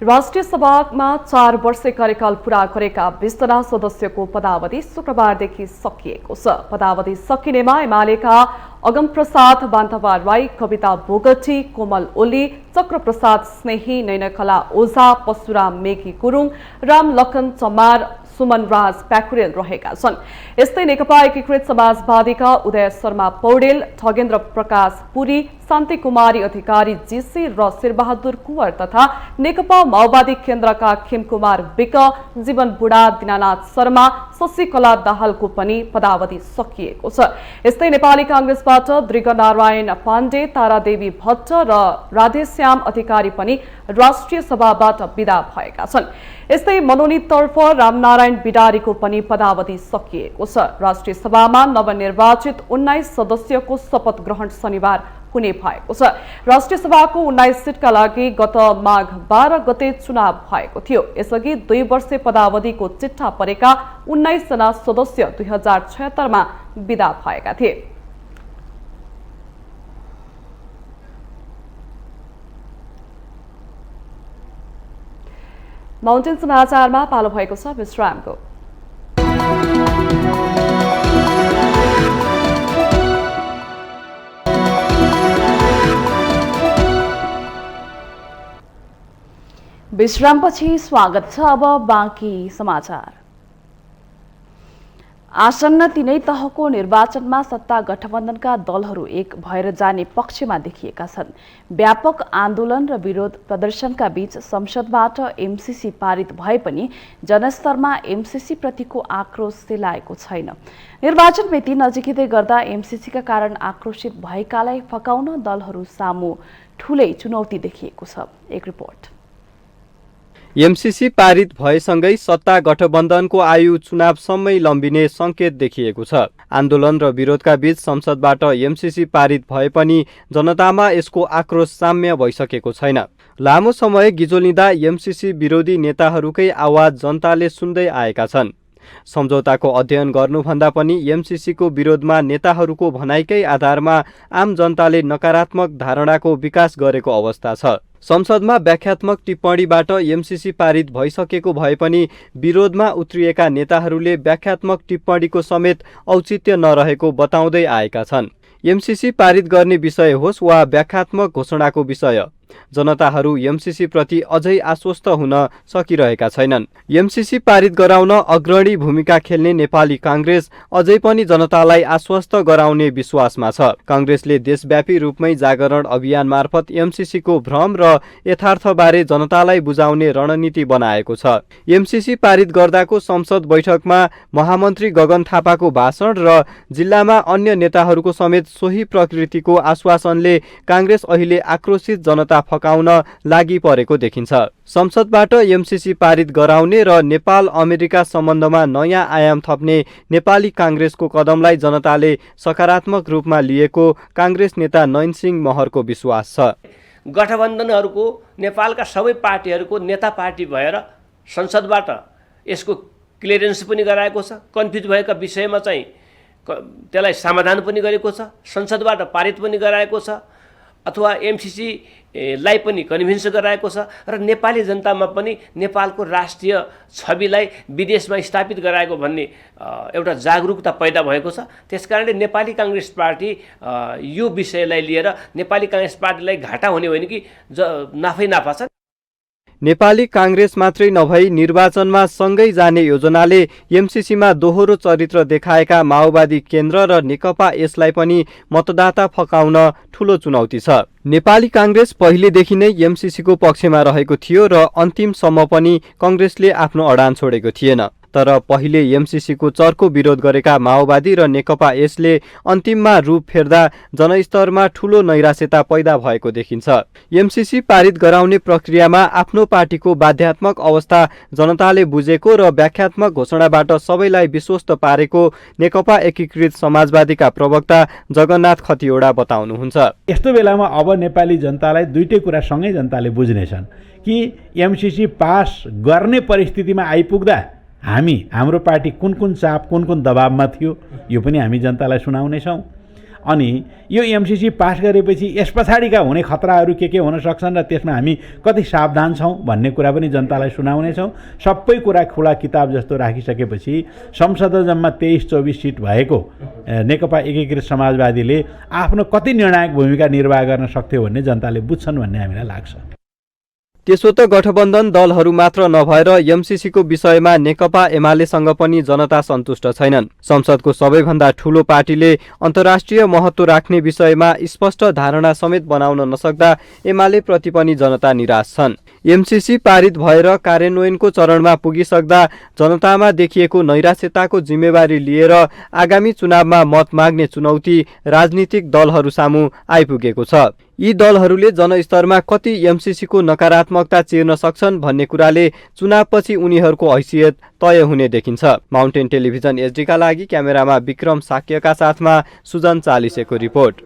राष्ट्रिय सभामा 4 वर्षे कार्यकाल पूरा गरेका 20 जना सदस्यको पदावधि शुक्रबारदेखि सकिएको छ। पदावधि सकिनेमा एमालेका अगमप्रसाद बान्तवा राई, कविता बोगटी, कोमल ओली, चक्रप्रसाद स्नेही, नैनकला ओझा, परशुराम मेघी गुरुङ, रामलखन चमार, सुमन राज प्याकुरेल रहेका छन्। यस्तै नेकपा एकीकृत समाजवादीका उदय शर्मा पौडेल, ठगेन्द्र प्रकाश पुरी, शान्ति कुमारी अधिकारी जीसी र शेरबहादुर कुँवर तथा नेकपा माओवादी केन्द्रका खेमकुमार विक, जीवन बुढा, दीनानाथ शर्मा, शशिकला दाहालको पनि पदावधि सकिएको छ। यस्तै नेपाली कांग्रेसबाट दृगनारायण पाण्डे, तारादेवी भट्ट र राधेश्याम अधिकारी पनि राष्ट्रिय सभाबाट विदा भएका छन्। यस्तै मनोनिततर्फ रामनारायण बिडारीको पनि पदावधि सकिएको छ। राष्ट्रिय सभामा नवनिर्वाचित 19 सदस्यको शपथ ग्रहण शनिबार हुने भएको छ। राष्ट्रिय सभाको 19 सिटका लागि गत माघ 12 गते चुनाव भएको थियो। यसअघि 2 वर्षे पदावधिको चिट्ठा परेका 19 जना सदस्य 2076 मा विदा भएका थिए। माउन्टेन समाचारमा पालो भएको छ विश्रामको। विश्रामपछि स्वागत छ। अब बाँकी समाचार। आसन्न तीनै तहको निर्वाचनमा सत्ता गठबन्धनका दलहरू एक भएर जाने पक्षमा देखिएका छन्। व्यापक आन्दोलन र विरोध प्रदर्शनका बीच संसदबाट एमसीसी पारित भए पनि जनस्तरमा एमसीसी प्रतिको आक्रोश सेलाएको छैन। निर्वाचन मिति नजिकै गर्दा एमसीसीका कारण आक्रोशित भएकालाई फकाउन दलहरू सामु ठूलै चुनौती देखिएको छ। एक रिपोर्ट। एमसीसी पारित भएसँगै सत्ता गठबन्धनको आयु चुनावसम्मै लम्बिने संकेत देखिएको छ। आन्दोलन र विरोधका बीच संसदबाट एमसीसी पारित भए पनि जनतामा यसको आक्रोश साम्य भइसकेको छैन। लामो समय गिजोलिँदा एमसीसी विरोधी नेताहरूकै आवाज जनताले सुन्दै आएका छन्। सम्झौताको अध्ययन गर्नुभन्दा पनि एमसीसीको विरोधमा नेताहरूको भनाइकै आधारमा आम जनताले नकारात्मक धारणाको विकास गरेको अवस्था छ। संसदमा व्याख्यात्मक टिप्पणीबाट एमसीसी पारित भइसकेको भए पनि विरोधमा उत्रिएका नेताहरूले व्याख्यात्मक टिप्पणीको समेत औचित्य नरहेको बताउँदै आएका छन्। एमसीसी पारित गर्ने विषय होस् वा व्याख्यात्मक घोषणाको विषय, जनताहरू एमसीसी प्रति अझै आश्वस्त हुन सकिरहेका छैनन्। एमसीसी पारित गराउन अग्रणी भूमिका खेल्ने नेपाली कांग्रेस अझै पनि जनतालाई आश्वस्त गराउने विश्वासमा छ। कांग्रेसले देशव्यापी रूपमै जागरण अभियान मार्फत एमसीसीको भ्रम र यथार्थबारे जनतालाई बुझाउने रणनीति बनाएको छ। एमसीसी पारित गर्दाको संसद बैठकमा महामन्त्री गगन थापाको भाषण र जिल्लामा अन्य नेताहरूको समेत सोही प्रकृतिको आश्वासनले कांग्रेस अहिले आक्रोशित जनता फकाउन लागि परेको देखिन्छ। संसदबाट एमसीसी पारित गराउने र नेपाल अमेरिका सम्बन्धमा नयाँ आयाम थप्ने नेपाली कांग्रेसको कदमलाई जनताले सकारात्मक रूपमा लिएको कांग्रेस नेता नयनसिंह महरको विश्वास छ। गठबन्धनहरूको नेपालका सबै पार्टीहरूको नेता पार्टी भएर संसदबाट यसको क्लियरेन्स पनि गराएको छ, कन्फ्युज भएका विषयमा चाहिँ त्यसलाई समाधान पनि गरेको छ, संसदबाट पारित पनि गराएको छ, अथवा एमसीसीलाई पनि कन्भिन्स गराएको छ र नेपाली जनतामा पनि नेपालको राष्ट्रिय छविलाई विदेशमा स्थापित गराएको भन्ने एउटा जागरुकता पैदा भएको छ। त्यसकारणले नेपाली काङ्ग्रेस पार्टी यो विषयलाई लिएर नेपाली काङ्ग्रेस पार्टीलाई घाटा हुने होइन कि नाफै नाफा छ। नेपाली काङ्ग्रेस मात्रै नभई निर्वाचनमा सँगै जाने योजनाले एमसीसीमा दोहोरो चरित्र देखाएका माओवादी केन्द्र र नेकपा यसलाई पनि मतदाता फकाउन ठूलो चुनौती छ। नेपाली काङ्ग्रेस पहिलेदेखि नै एमसीसीको पक्षमा रहेको थियो र अन्तिमसम्म पनि काङ्ग्रेसले आफ्नो अडान छोडेको थिएन। तर पहिले एमसीसीको चर्को विरोध गरेका माओवादी र नेकपा यसले अन्तिममा रूप फेर्दा जनस्तरमा ठूलो नैराश्यता पैदा भएको देखिन्छ। एमसीसी पारित गराउने प्रक्रियामा आफ्नो पार्टीको बाध्यात्मक अवस्था जनताले बुझेको र व्याख्यात्मक घोषणाबाट सबैलाई विश्वस्त पारेको नेकपा एकीकृत समाजवादीका प्रवक्ता जगन्नाथ खतिवडा बताउनुहुन्छ। यस्तो बेलामा अब नेपाली जनतालाई दुईटै कुरा सँगै जनताले बुझ्नेछन् कि एमसीसी पास गर्ने परिस्थितिमा आइपुग्दा हाम्रो पार्टी कुन कुन चाप कुन कुन दबावमा थियो यो पनि हामी जनतालाई सुनाउनेछौँ। अनि यो एमसीसी पास गरेपछि यस पछाडिका हुने खतराहरू के हुन सक्छन् र त्यसमा हामी कति सावधान छौँ भन्ने कुरा पनि जनतालाई सुनाउनेछौँ। सबै कुरा खुला किताब जस्तो राखिसकेपछि संसद जम्मा 23-24 सिट भएको नेकपा एकीकृत समाजवादीले आफ्नो कति निर्णायक भूमिका निर्वाह गर्न सक्थ्यो भन्ने जनताले बुझ्छन् भन्ने हामीलाई लाग्छ। त्यसो त गठबन्धन दलहरू मात्र नभएर एमसीसीको विषयमा नेकपा एमालेसँग पनि जनता सन्तुष्ट छैनन्। संसदको सबैभन्दा ठूलो पार्टीले अन्तर्राष्ट्रिय महत्त्व राख्ने विषयमा स्पष्ट धारणा समेत बनाउन नसक्दा एमाले प्रति पनि जनता निराश छन्। एमसीसी पारित भएर कार्यान्वयनको चरणमा पुगिसक्दा जनतामा देखिएको नैराश्यताको जिम्मेवारी लिएर आगामी चुनावमा मत माग्ने चुनौती राजनीतिक दलहरू सामु आइपुगेको छ। यी दलहरूले जनस्तरमा कति एमसीसीको नकारात्मकता चिर्न सक्छन् भन्ने कुराले चुनावपछि उनीहरूको हैसियत तय हुने देखिन्छ। माउन्टेन टेलिभिजन एचडीका लागि क्यामेरामा विक्रम साक्यका साथमा सुजन चालिसेको रिपोर्ट।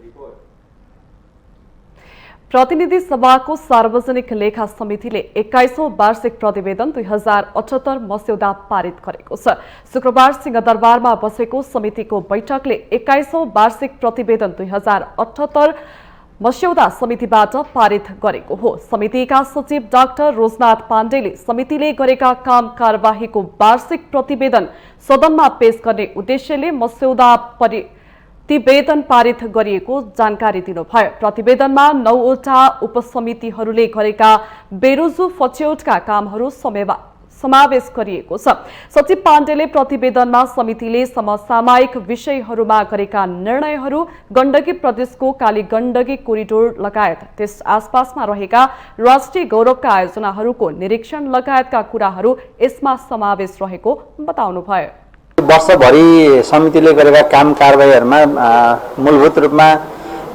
प्रतिनिधि सभाको सार्वजनिक लेखा समितिले 21औं वार्षिक प्रतिवेदन 2078 मस्यौदा पारित गरेको छ। शुक्रबार सिंहदरबारमा बसेको समितिको बैठकले 21औं वार्षिक प्रतिवेदन 2078 मस्यौदा समितिबाट पारित गरेको हो। समितिका सचिव डाक्टर रोजनाथ पाण्डेले समितिले गरेका काम कारबाहीको वार्षिक प्रतिवेदन सदनमा पेश गर्ने उद्देश्यले मस्यौदा प्रतिवेदन पारित गरिएको जानकारी दिनुभयो। प्रतिवेदनमा 9वटा उपसमितिहरूले गरेका बेरोजु फच्यौटका कामहरू समावेश गरिएको छ। सचिव पाण्डेले प्रतिवेदनमा समितिले समसामयिक विषयहरूमा गरेका निर्णयहरू, गण्डकी प्रदेशको कालीगण्डकी कोरिडोर लगायत त्यस आसपासमा रहेका राष्ट्रिय गौरवका आयोजनाहरूको निरीक्षण लगायतका कुराहरू यसमा समावेश रहेको बताउनुभयो। वर्षभरि समितिले गरेका काम कारबाहीहरूमा मूलभूत रूपमा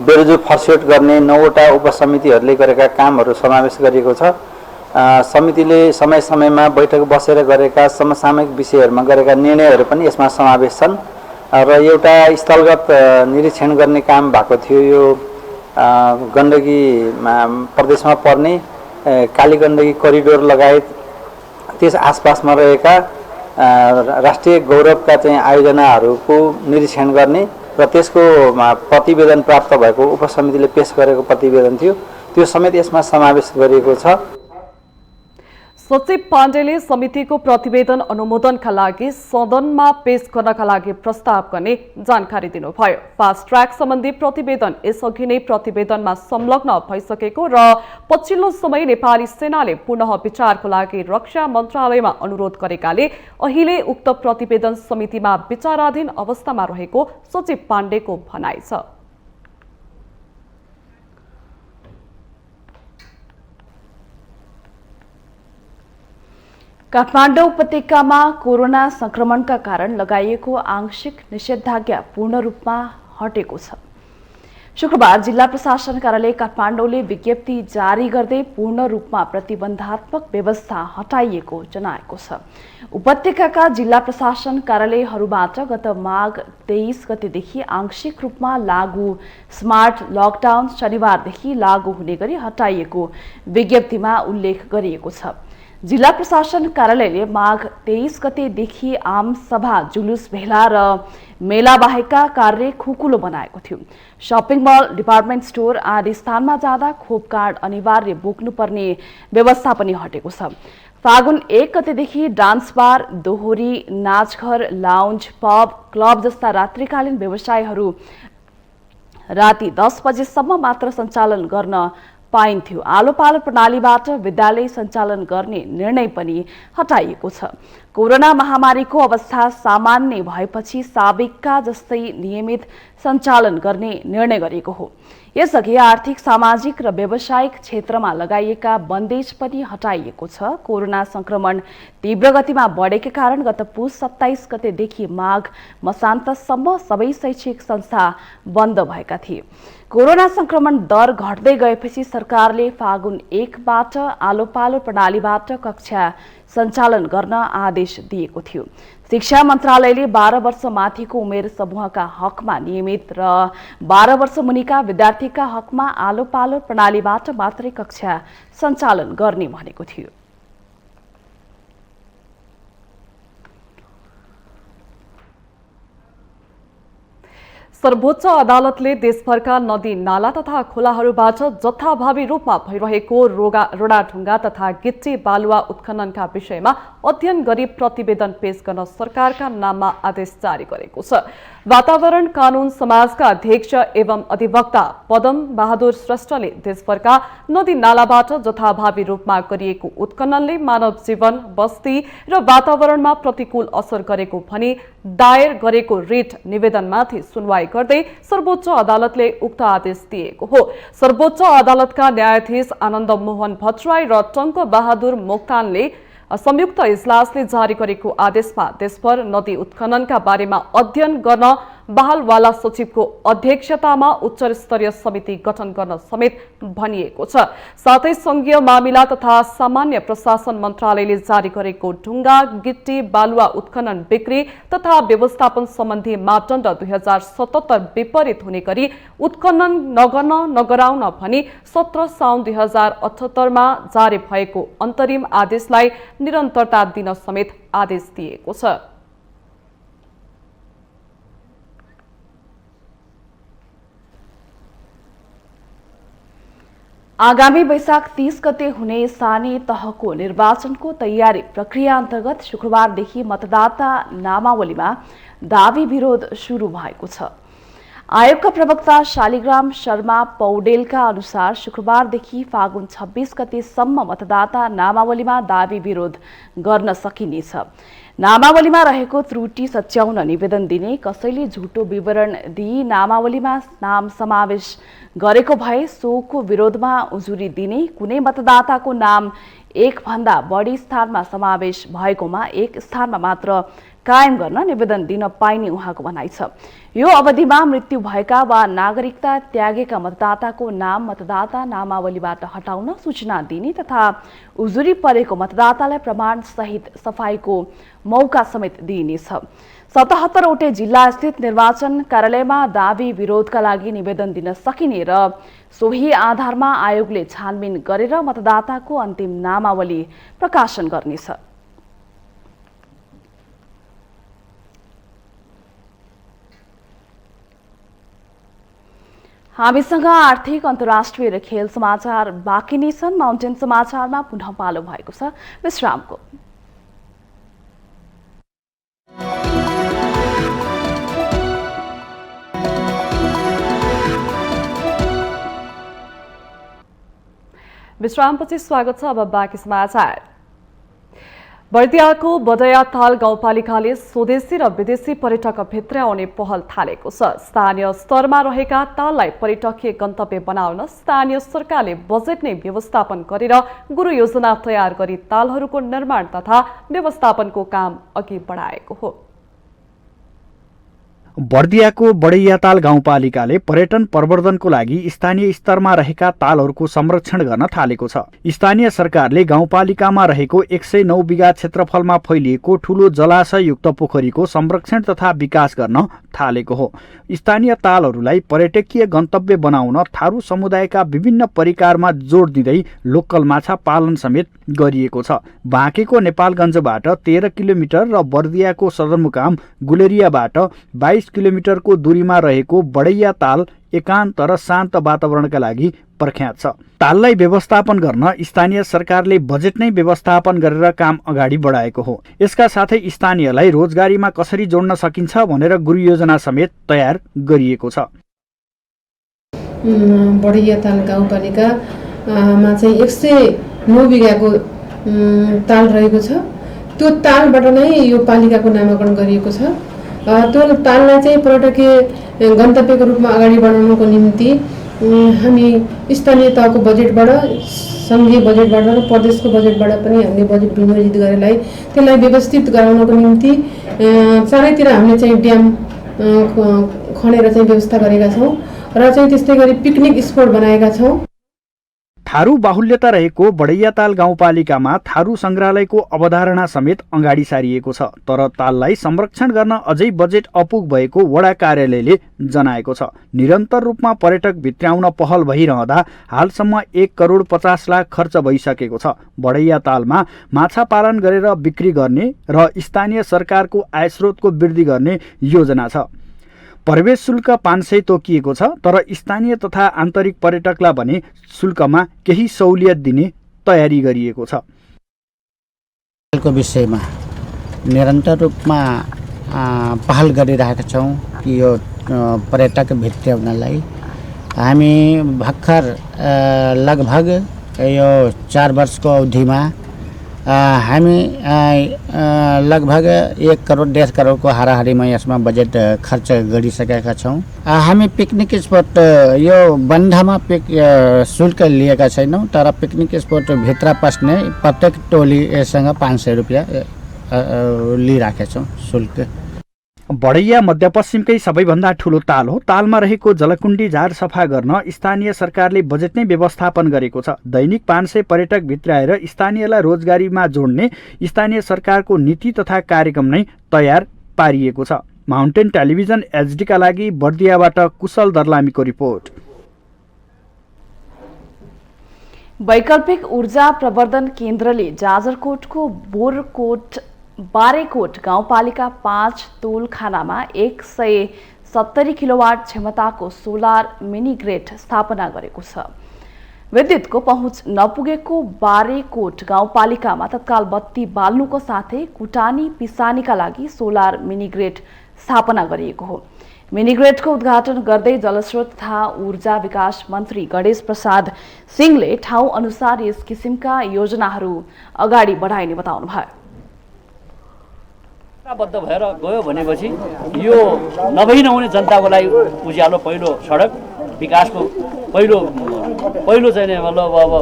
बेरोजु फर्स्यौट गर्ने 9वटा उपसमितिहरूले गरेका कामहरू समावेश गरिएको छ। समितिले समय समयमा बैठक बसेर गरेका समसामयिक विषयहरूमा गरेका निर्णयहरू पनि यसमा समावेश छन् र एउटा स्थलगत निरीक्षण गर्ने काम भएको थियो। यो गण्डकी प्रदेशमा पर्ने कालीगण्डकी कोरिडोर लगायत त्यस आसपासमा रहेका राष्ट्रिय गौरवका चाहिँ आयोजनाहरूको निरीक्षण गर्ने र त्यसको प्रतिवेदन प्राप्त भएको उपसमितिले पेश गरेको प्रतिवेदन थियो, त्यो समेत यसमा समावेश गरिएको छ। सचिव पाण्डेले समितिको प्रतिवेदन अनुमोदनका लागि सदनमा पेश गर्नका लागि प्रस्ताव गर्ने जानकारी दिनुभयो। फास्ट ट्र्याक सम्बन्धी प्रतिवेदन यसअघि नै प्रतिवेदनमा संलग्न भइसकेको र पछिल्लो समय नेपाली सेनाले पुनः विचारको लागि रक्षा मन्त्रालयमा अनुरोध गरेकाले अहिले उक्त प्रतिवेदन समितिमा विचाराधीन अवस्थामा रहेको सचिव पाण्डेको भनाइ छ। काठमाडौँ उपत्यकामा कोरोना संक्रमणका कारण लगाइएको आंशिक निषेधाज्ञा पूर्ण रूपमा हटेको छ। शुक्रबार जिल्ला प्रशासन कार्यालय काठमाडौँले विज्ञप्ति जारी गर्दै पूर्ण रूपमा प्रतिबन्धात्मक व्यवस्था हटाइएको जनाएको छ। उपत्यकाका जिल्ला प्रशासन कार्यालयहरूबाट गत माघ 23 गतेदेखि आंशिक रूपमा लागू स्मार्ट लकडाउन शनिबारदेखि लागू हुने गरी हटाइएको विज्ञप्तिमा उल्लेख गरिएको छ। जिल्ला प्रशासन कार्यालयले माघ 23 गतेदेखि आम सभा जुलुस भेला र मेला बाहेकका कार्य खुकुलो बनाएको थियो। शपिङ मल, डिपार्टमेन्ट स्टोर आदि स्थानमा जाँदा खोप कार्ड अनिवार्य बोक्नुपर्ने व्यवस्था पनि हटेको छ। फागुन 1 गतेदेखि डान्स बार, दोहोरी, नाचघर, लाउन्ज, पब, क्लब जस्ता रात्रिकालीन व्यवसायहरू राति 10 बजेसम्म मात्र सञ्चालन गर्न पाइन्थ्यो। आलो पालो प्रणालीबाट विद्यालय सञ्चालन गर्ने निर्णय पनि हटाइएको छ। कोरोना महामारीको अवस्था सामान्य भएपछि साबिकका जस्तै नियमित सञ्चालन गर्ने निर्णय गरेको हो। यसअघि आर्थिक, सामाजिक र व्यावसायिक क्षेत्रमा लगाइएका बन्देज पनि हटाइएको छ। कोरोना संक्रमण तीव्र गतिमा बढेका कारण गत पुस 27 गतेदेखि माघ मसान्तसम्म सबै शैक्षिक संस्था बन्द भएका थिए। कोरोना संक्रमण दर घट्दै गएपछि सरकारले फागुन 1 बाट आलो पालो प्रणालीबाट कक्षा सञ्चालन गर्न आदेश दिएको थियो। शिक्षा मन्त्रालयले 12 वर्ष माथिको उमेर समूहका हकमा नियमित र 12 वर्ष मुनिका विद्यार्थीका हकमा आलो पालो प्रणालीबाट मात्रै कक्षा सञ्चालन गर्ने भनेको थियो। सर्वोच्च अदालतले देशभरका नदी नाला तथा खोलाहरूबाट जथाभावी रूपमा भइरहेको रोडाढुङ्गा तथा गिट्टी बालुवा उत्खननका विषयमा अध्ययन गरी प्रतिवेदन पेश गर्न सरकारका नाममा आदेश जारी गरेको छ। वातावरण कानून समाजका अध्यक्ष एवं अधिवक्ता पदम बहादुर श्रेष्ठले देशभरका नदी नालाबाट जथाभावी रूपमा गरिएको उत्खननले मानव जीवन, बस्ती र वातावरणमा प्रतिकूल असर गरेको भनी दायर गरेको रिट निवेदनमाथि सुनवाई गर्दै सर्वोच्च अदालतले उक्त आदेश दिएको हो। सर्वोच्च अदालतका न्यायाधीश आनन्द मोहन भट्टराई र टङ्क बहादुर मोक्तानले संयुक्त इजलासले जारी गरेको आदेशमा देशभर नदी उत्खननका बारेमा अध्ययन गर्न बहालवाला सचिवको अध्यक्षतामा उच्च स्तरीय समिति गठन गर्न समेत भनिएको छ। साथै संघीय मामिला तथा सामान्य प्रशासन मन्त्रालयले जारी गरेको ढुङ्गा, गिट्टी, बालुवा उत्खनन बिक्री तथा व्यवस्थापन सम्बन्धी मापदण्ड 2077 विपरीत हुने गरी उत्खनन नगराउन भनी 17 साउन 2078 मा जारी भएको अन्तरिम आदेशलाई निरन्तरता दिन समेत आदेश दिएको छ। आगामी वैशाख 30 गते हुने स्थानीय तहको निर्वाचनको तयारी प्रक्रिया अन्तर्गत शुक्रबारदेखि मतदाता नामावलीमा दावी विरोध सुरु भएको छ। आयोगका प्रवक्ता शालिग्राम शर्मा पौडेलका अनुसार शुक्रबारदेखि फागुन 26 गतेसम्म मतदाता नामावलीमा दावी विरोध गर्न सकिनेछ। नामावलीमा रहेको त्रुटि सच्याउन निवेदन दिने, कसैले झुटो विवरण दिई नामावलीमा नाम समावेश गरेको भए सोको विरोधमा उजुरी दिने, कुनै मतदाताको नाम एक भन्दा बढी स्थानमा समावेश भएकोमा एक स्थानमा मात्र कायम गर्न निवेदन दिन पाइने उहाँको भनाइ छ। यो अवधिमा मृत्यु भएका वा नागरिकता त्यागेका मतदाताको नाम मतदाता नामावलीबाट हटाउन सूचना दिने तथा उजुरी परेको मतदातालाई प्रमाण सहित सफाईको मौका समेत दिइनेछ। 77 वटै जिल्ला स्थित निर्वाचन कार्यालयमा दावी विरोधका लागि निवेदन दिन सकिने र सोही आधारमा आयोगले छानबिन गरेर मतदाताको अन्तिम नामावली प्रकाशन गर्नेछ। हामीसँग आर्थिक, अन्तर्राष्ट्रिय र खेल समाचार बाँकी नै छन्। माउन्टेन समाचारमा पुनः पालो भएको छ विश्रामको। विश्रामपछि स्वागत छ। अब बाँकी समाचार। बर्दियाको बडैयाताल गाउँपालिकाले स्वदेशी र विदेशी पर्यटक भित्र्याउने पहल थालेको छ। स्थानीय स्तरमा रहेका ताललाई पर्यटकीय गन्तव्य बनाउन स्थानीय सरकारले बजेट नै व्यवस्थापन गरेर गुरु योजना तयार गरी तालहरूको निर्माण तथा व्यवस्थापनको काम अघि बढाएको हो। बर्दियाको बडैयाताल गाउँपालिकाले पर्यटन प्रवर्धनको लागि स्थानीय स्तरमा रहेका तालहरूको संरक्षण गर्न थालेको छ। स्थानीय सरकारले गाउँपालिकामा रहेको 109 बिघा क्षेत्रफलमा फैलिएको ठूलो जलाशययुक्त पोखरीको संरक्षण तथा विकास गर्न थालेको हो। स्थानीय तालहरूलाई पर्यटकीय गन्तव्य बनाउन थारू समुदायका विभिन्न परिकारमा जोड दिँदै लोकल माछा पालन समेत गरिएको छ। बाँकेको नेपालगञ्जबाट 13 किलोमिटर र बर्दियाको सदरमुकाम गुलेरियाबाट 22 किलोमिटरको दूरीमा रहेको बडैया ताल एकान्त र शान्त वातावरणका लागि प्रख्यात छ। ताललाई व्यवस्थापन गर्न स्थानीय सरकारले बजेट नै व्यवस्थापन गरेर काम अगाडि बढाएको हो। यसका साथै स्थानीयलाई रोजगारीमा कसरी जोड्न सकिन्छ भनेर गुरुयोजना समेत तयार गरिएको छ। बडैयाताल गाउँपालिकामा चाहिँ 109 बिघाको ताल रहेको छ। त्यो तालबाट नै यो पालिकाको नामाकरण गरिएको छ। त्यो ताललाई चाहिँ पर्यटकीय गन्तव्यको रूपमा अगाडि बढाउनको निम्ति हामी स्थानीय तहको बजेटबाट, सङ्घीय बजेटबाट र प्रदेशको बजेटबाट पनि हामीले बजेट विनियोजित गरेर त्यसलाई व्यवस्थित गराउनको निम्ति चारैतिर हामीले चाहिँ ड्याम खनेर चाहिँ व्यवस्था गरेका छौँ र चाहिँ त्यस्तै गरी पिकनिक स्पोट बनाएका छौँ। थारू बाहुल्यता रहेको बडैयाताल गाउँपालिकामा थारू संग्रहालयको अवधारणा समेत अगाडि सारिएको छ। तर ताललाई संरक्षण गर्न अझै बजेट अपुग भएको वडा कार्यालयले जनाएको छ। निरन्तर रूपमा पर्यटक भित्र्याउन पहल भइरहँदा हालसम्म 1 करोड 50 लाख खर्च भइसकेको छ। बडैयातालमा माछा पालन गरेर बिक्री गर्ने र स्थानीय सरकारको आयस्रोतको वृद्धि गर्ने योजना छ। प्रवेश शुल्क 500 तोकिएको छ, तर स्थानीय तथा आन्तरिक पर्यटकलाई भने शुल्कमा केही सहुलियत दिने तयारी गरिएको छ। को विषयमा निरन्तर रूपमा पहल गरिरहेका छौँ कि यो पर्यटक भित्र्याउनलाई हामी भर्खर लगभग यो 4 वर्षको अवधिमा हामी लगभग 1 करोड 1.5 करोडको हाराहारीमा यसमा बजेट खर्च गरिसकेका छौँ। हामी पिकनिक स्पोट यो बन्धमा शुल्क लिएका छैनौँ, तर पिकनिक स्पोट भित्र पस्ने प्रत्येक टोलीसँग 500 रुपियाँ लिइराखेका छौँ शुल्क। बडैया मध्यपश्चिमकै सबैभन्दा ठूलो ताल हो। तालमा रहेको जलकुण्डी झार सफा गर्न स्थानीय सरकारले बजेट नै व्यवस्थापन गरेको छ। दैनिक 500 पर्यटक भित्राएर स्थानीयलाई रोजगारीमा जोड्ने स्थानीय सरकारको नीति तथा कार्यक्रम नै तयार पारिएको छ। माउन्टेन टेलिभिजन HD का लागि बर्दियाबाट कुशल दर्लामीको रिपोर्ट। वैकल्पिक ऊर्जा प्रवर्धन केन्द्रले जाजरकोटको बारेकोट गाउँपालिका 5 तोलखानामा 170 किलोवाट क्षमताको सोलर मिनी ग्रिड स्थापना गरेको छ। विद्युतको पहुँच नपुगेको बारेकोट गाउँपालिकामा तत्काल बत्ती बाल्नुको साथै कुटानी पिसानीका लागि सोलर मिनी ग्रिड स्थापना गरिएको हो। मिनी ग्रिडको उद्घाटन गर्दै जलस्रोत तथा ऊर्जा विकास मन्त्री गणेश प्रसाद सिंहले ठाउँ अनुसार यस किसिमका योजनाहरू अगाडि बढाइने बताउनुभयो। बद्ध भएर गयो भनेपछि यो नभई नहुने जनताको लागि उज्यालो पहिलो सडक विकासको पहिलो चाहिँ मतलब अब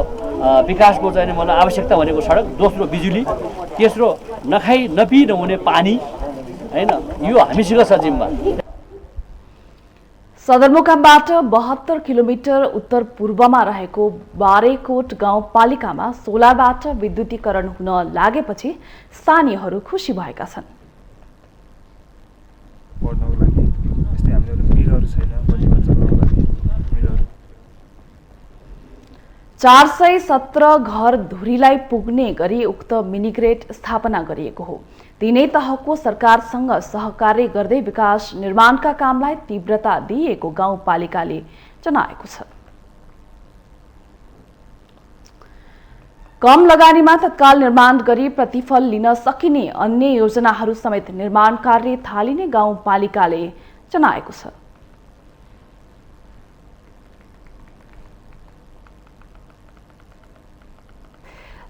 विकासको चाहिँ मतलब आवश्यकता भनेको सडक, दोस्रो बिजुली, तेस्रो नखाई नपिई नहुने पानी, हैन, यो हामीसँग छ जिम्मा। सदरमुकामबाट 72 किलोमिटर उत्तर पूर्वमा रहेको बारेकोट गाउँपालिकामा सोलरबाट विद्युतीकरण हुन लागेपछि स्थानीयहरू खुसी भएका छन्। पढ्नको लागि यस्तै हाम्रो मिलहरू छैन, बत्तीमा चल्नको लागि मिलहरू। 417 घर धुरीलाई पुग्ने गरी उक्त मिनी ग्रिड स्थापना गरिएको हो। तीनै तहको सरकारसँग सहकार्य गर्दै विकास निर्माणका कामलाई तीव्रता दिएको गाउँपालिकाले जनाएको छ। कम लगानीमा तत्काल निर्माण गरी प्रतिफल लिन सकिने अन्य योजनाहरू समेत निर्माण कार्य थालिने गाउँपालिकाले जनाएको छ।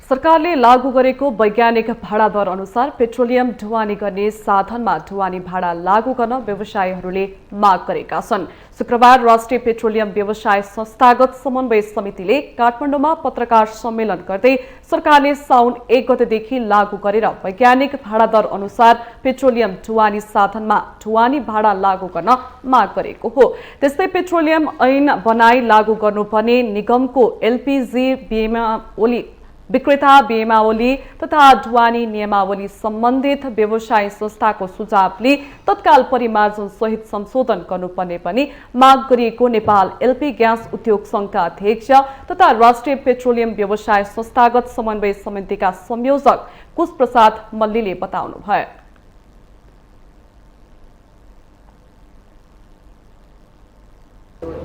सरकारले लागू गरेको वैज्ञानिक भाडा दर अनुसार पेट्रोलियम ढुवानी गर्ने साधनमा ढुवानी भाडा लागू गर्न व्यवसायीहरूले माग गरेका छन्। शुक्रबार राष्ट्रिय पेट्रोलियम व्यवसाय संस्थागत समन्वय समितिले काठमाडौँमा पत्रकार सम्मेलन गर्दै सरकारले साउन 1 गतेदेखि लागू गरेर वैज्ञानिक भाडा दर अनुसार पेट्रोलियम ढुवानी साधनमा ढुवानी भाडा लागू गर्न माग गरेको हो। त्यस्तै पेट्रोलियम ऐन बनाई लागू गर्नुपर्ने निगमको एलपीजी नियमावली विक्रेता नियमावली तथा ढुवानी नियमावली सम्बन्धित व्यवसाय संस्थाको सुझावले तत्काल परिमार्जन सहित संशोधन गर्नुपर्ने पनि माग गरिएको नेपाल एलपी ग्यास उद्योग संघका अध्यक्ष तथा राष्ट्रिय पेट्रोलियम व्यवसाय संस्थागत समन्वय समितिका संयोजक कुश प्रसाद मल्लीले बताउनुभयो।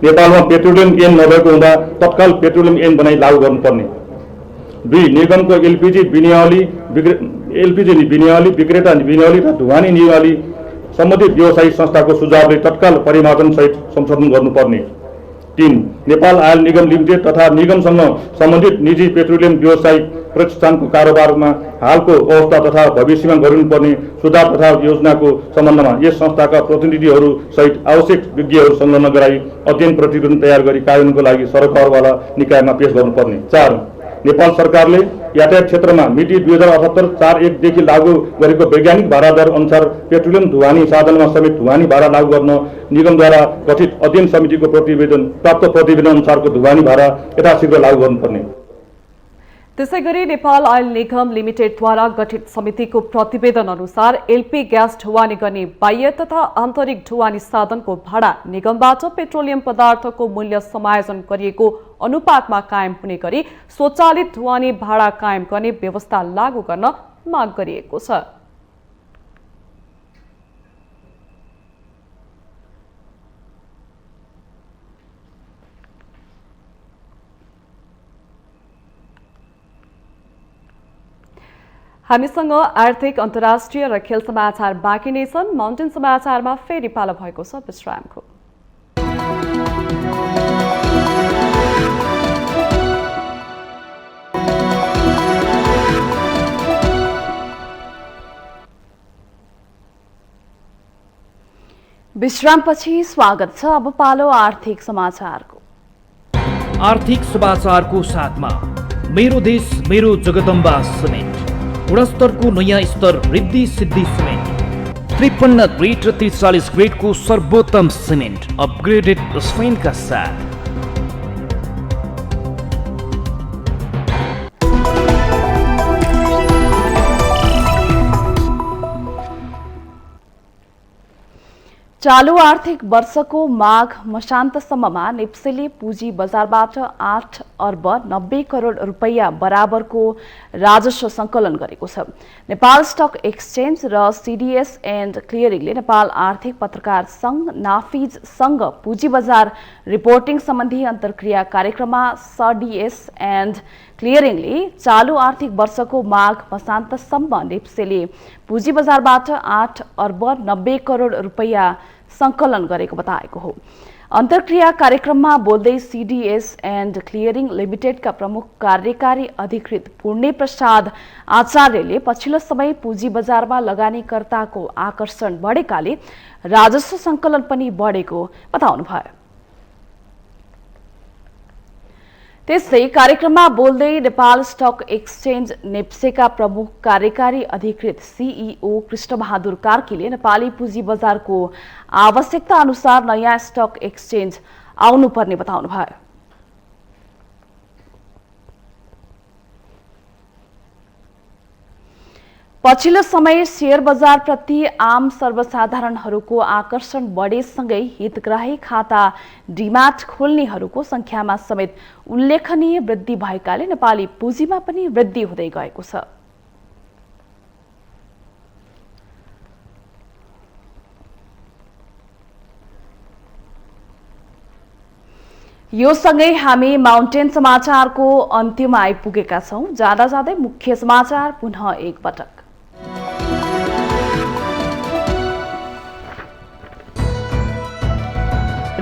नेपालमा पेट्रोलियम ऐन नभएको हुँदा तत्काल पेट्रोलियम ऐन बनाई लागू गर्नुपर्ने। 2 निगमको एलपीजी विनियावली विक्रेता विनियावली र ढुवानी नियमावली सम्बन्धित व्यवसायी संस्थाको सुझावले तत्काल परिमार्जन सहित संशोधन गर्नुपर्ने। 3 नेपाल आयल निगम लिमिटेड तथा निगमसँग सम्बन्धित निजी पेट्रोलियम व्यवसायिक प्रतिष्ठानको कारोबारमा हालको अवस्था तथा भविष्यमा गरिनुपर्ने सुधार तथा योजनाको सम्बन्धमा यस संस्थाका प्रतिनिधिहरू सहित आवश्यक विज्ञहरू संलग्न गराई अध्ययन प्रतिवेदन तयार गरी कार्यान्वयनको लागि सरकारवाला निकायमा पेश गर्नुपर्ने। 4 नेपाल सरकारले यातायात क्षेत्रमा मिति 2078-41 देखि लागू गरेको वैज्ञानिक भाडा दर अनुसार पेट्रोलियम ढुवानी साधनमा समेत ढुवानी भाडा लागू गर्न निगमद्वारा गठित अध्ययन समितिको प्राप्त प्रतिवेदन अनुसारको ढुवानी भाडा यथाशीघ्र लागू गर्नुपर्ने। त्यसैगरी नेपाल आयल निगम लिमिटेडद्वारा गठित समितिको प्रतिवेदन अनुसार एलपी ग्यास ढुवानी गर्ने बाह्य तथा आन्तरिक ढुवानी साधनको भाडा निगमबाट पेट्रोलियम पदार्थको मूल्य समायोजन गरिएको अनुपातमा कायम हुने गरी स्वचालित ढुवानी भाडा कायम गर्ने व्यवस्था लागू गर्न माग गरिएको छ। हामीसँग आर्थिक अन्तर्राष्ट्रिय र खेल समाचार बाँकी नै छन्। माउन्टेन समाचारमा फेरि पालो भएको छ विश्रामको। विश्रामपछि स्वागत छ। अब पालो आर्थिक समाचारको। आर्थिक समाचारको साथमा मेरो देश मेरो जगदम्बा सिमेन्ट गुणस्तरको नयाँ स्तर रिद्धि सिद्धि सिमेन्ट 53 ग्रेड र 43 ग्रेडको सर्वोत्तम सिमेन्ट अपग्रेडेड स्पेनका साथ। चालू आर्थिक वर्षको माघ मसान्तसम्ममा नेप्सेले पुँजी बजारबाट 8 अर्ब 90 करोड रुपैयाँ बराबरको राजस्व सङ्कलन गरेको छ। नेपाल स्टक एक्सचेन्ज र सीडीएस एन्ड क्लियरिङले नेपाल आर्थिक पत्रकार सङ्घ नाफिजसँग पुँजी बजार रिपोर्टिङ सम्बन्धी अन्तर्क्रिया कार्यक्रममा सीडीएस एन्ड क्लियरिङले चालू आर्थिक वर्षको माघ मसान्तसम्म नेप्सेले पुँजी बजारबाट 8 अर्ब 90 करोड रुपैयाँ सङ्कलन गरेको बताएको हो। अन्तर्क्रिया कार्यक्रममा बोल्दै सीडीएस एन्ड क्लियरिङ लिमिटेडका प्रमुख कार्यकारी अधिकृत पूर्णे प्रसाद आचार्यले पछिल्लो समय पुँजी बजारमा लगानीकर्ताको आकर्षण बढेकाले राजस्व सङ्कलन पनि बढेको बताउनुभयो। त्यसै कार्यक्रममा बोल्दै नेपाल स्टक एक्सचेन्ज नेप्सेका प्रमुख कार्यकारी अधिकृत सीईओ कृष्णबहादुर कार्कीले नेपाली पुँजी बजारको आवश्यकता अनुसार नयाँ स्टक एक्सचेन्ज आउनुपर्ने बताउनुभयो। पछिल्लो समय शेयर बजारप्रति आम सर्वसाधारणहरूको आकर्षण बढेसँगै हितग्राही खाता डिमाट खोल्नेहरूको संख्यामा समेत उल्लेखनीय वृद्धि भएकाले नेपाली पुँजीमा पनि वृद्धि हुँदै गएको छ। यो सँगै हामी माउन्टेन समाचारको अन्त्यमा आइपुगेका छौं। जाँदा जाँदै मुख्य समाचार पुनः एकपटक।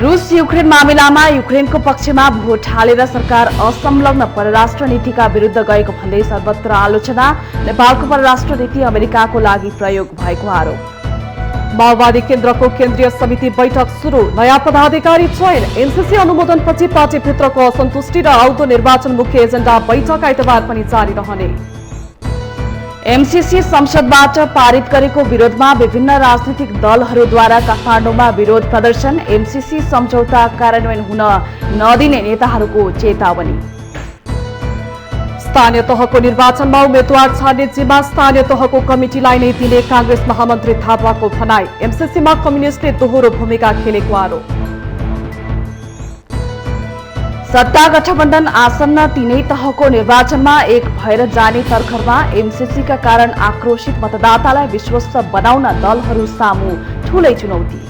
रुस युक्रेन मामिलामा युक्रेनको पक्षमा भोट हालेर सरकार असंलग्न परराष्ट्र नीतिका विरुद्ध गएको भन्दै सर्वत्र आलोचना। नेपालको परराष्ट्र नीति अमेरिकाको लागि प्रयोग भएको आरोप। माओवादी केन्द्रको केन्द्रीय समिति बैठक सुरु, नयाँ पदाधिकारी चयन, एनसीसी अनुमोदनपछि पार्टीभित्रको असन्तुष्टि र आउँदो निर्वाचन मुख्य एजेन्डा बैठक आइतबार पनि जारी रहने। एमसीसी संसदबाट पारित गरेको विरोधमा विभिन्न राजनीतिक दलहरूद्वारा काठमाडौँमा विरोध प्रदर्शन। एमसीसी सम्झौता कार्यान्वयन हुन नदिने नेताहरूको चेतावनी। स्थानीय तहको निर्वाचनमा उम्मेद्वार छान्ने जिम्मा स्थानीय तहको कमिटीलाई नै दिने कांग्रेस महामन्त्री थापाको भनाई। एमसीसीमा कम्युनिस्टले दोहोरो भूमिका खेलेको आरोप। सत्ता गठबन्धन आसन्न तीनै तहको निर्वाचनमा एक भएर जाने तर्खरमा एमसीसीका कारण आक्रोशित मतदातालाई विश्वस्त बनाउन दलहरू सामु ठूलै चुनौती।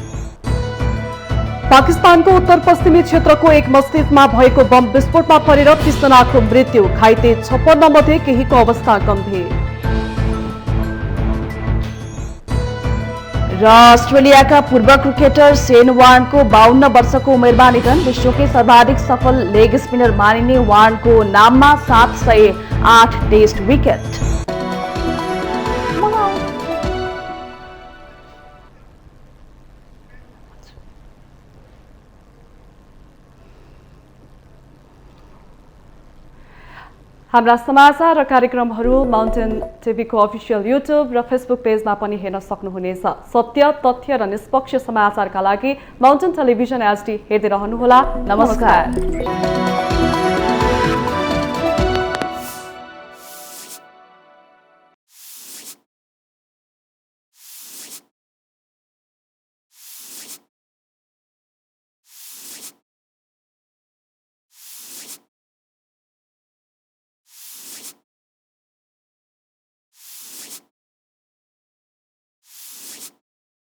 पाकिस्तानको उत्तर पश्चिमी क्षेत्रको एक मस्जिदमा भएको बम विस्फोटमा परेर 30 जनाको मृत्यु, घाइते 56 मध्ये केहीको अवस्था गम्भीर। र अस्ट्रेलियाका पूर्व क्रिकेटर शेन वार्नको 52 वर्षको उमेरमा निधन। विश्वकै सर्वाधिक सफल लेग स्पिनर मानिने वार्नको नाममा 708 टेस्ट विकेट। हाम्रा समाचार र कार्यक्रमहरू माउन्टेन टिभीको अफिसियल युट्युब र फेसबुक पेजमा पनि हेर्न सक्नुहुनेछ। सत्य, तथ्य र निष्पक्ष समाचारका लागि माउन्टेन टेलिभिजन HD हेर्दै रहनुहोला। नमस्कार।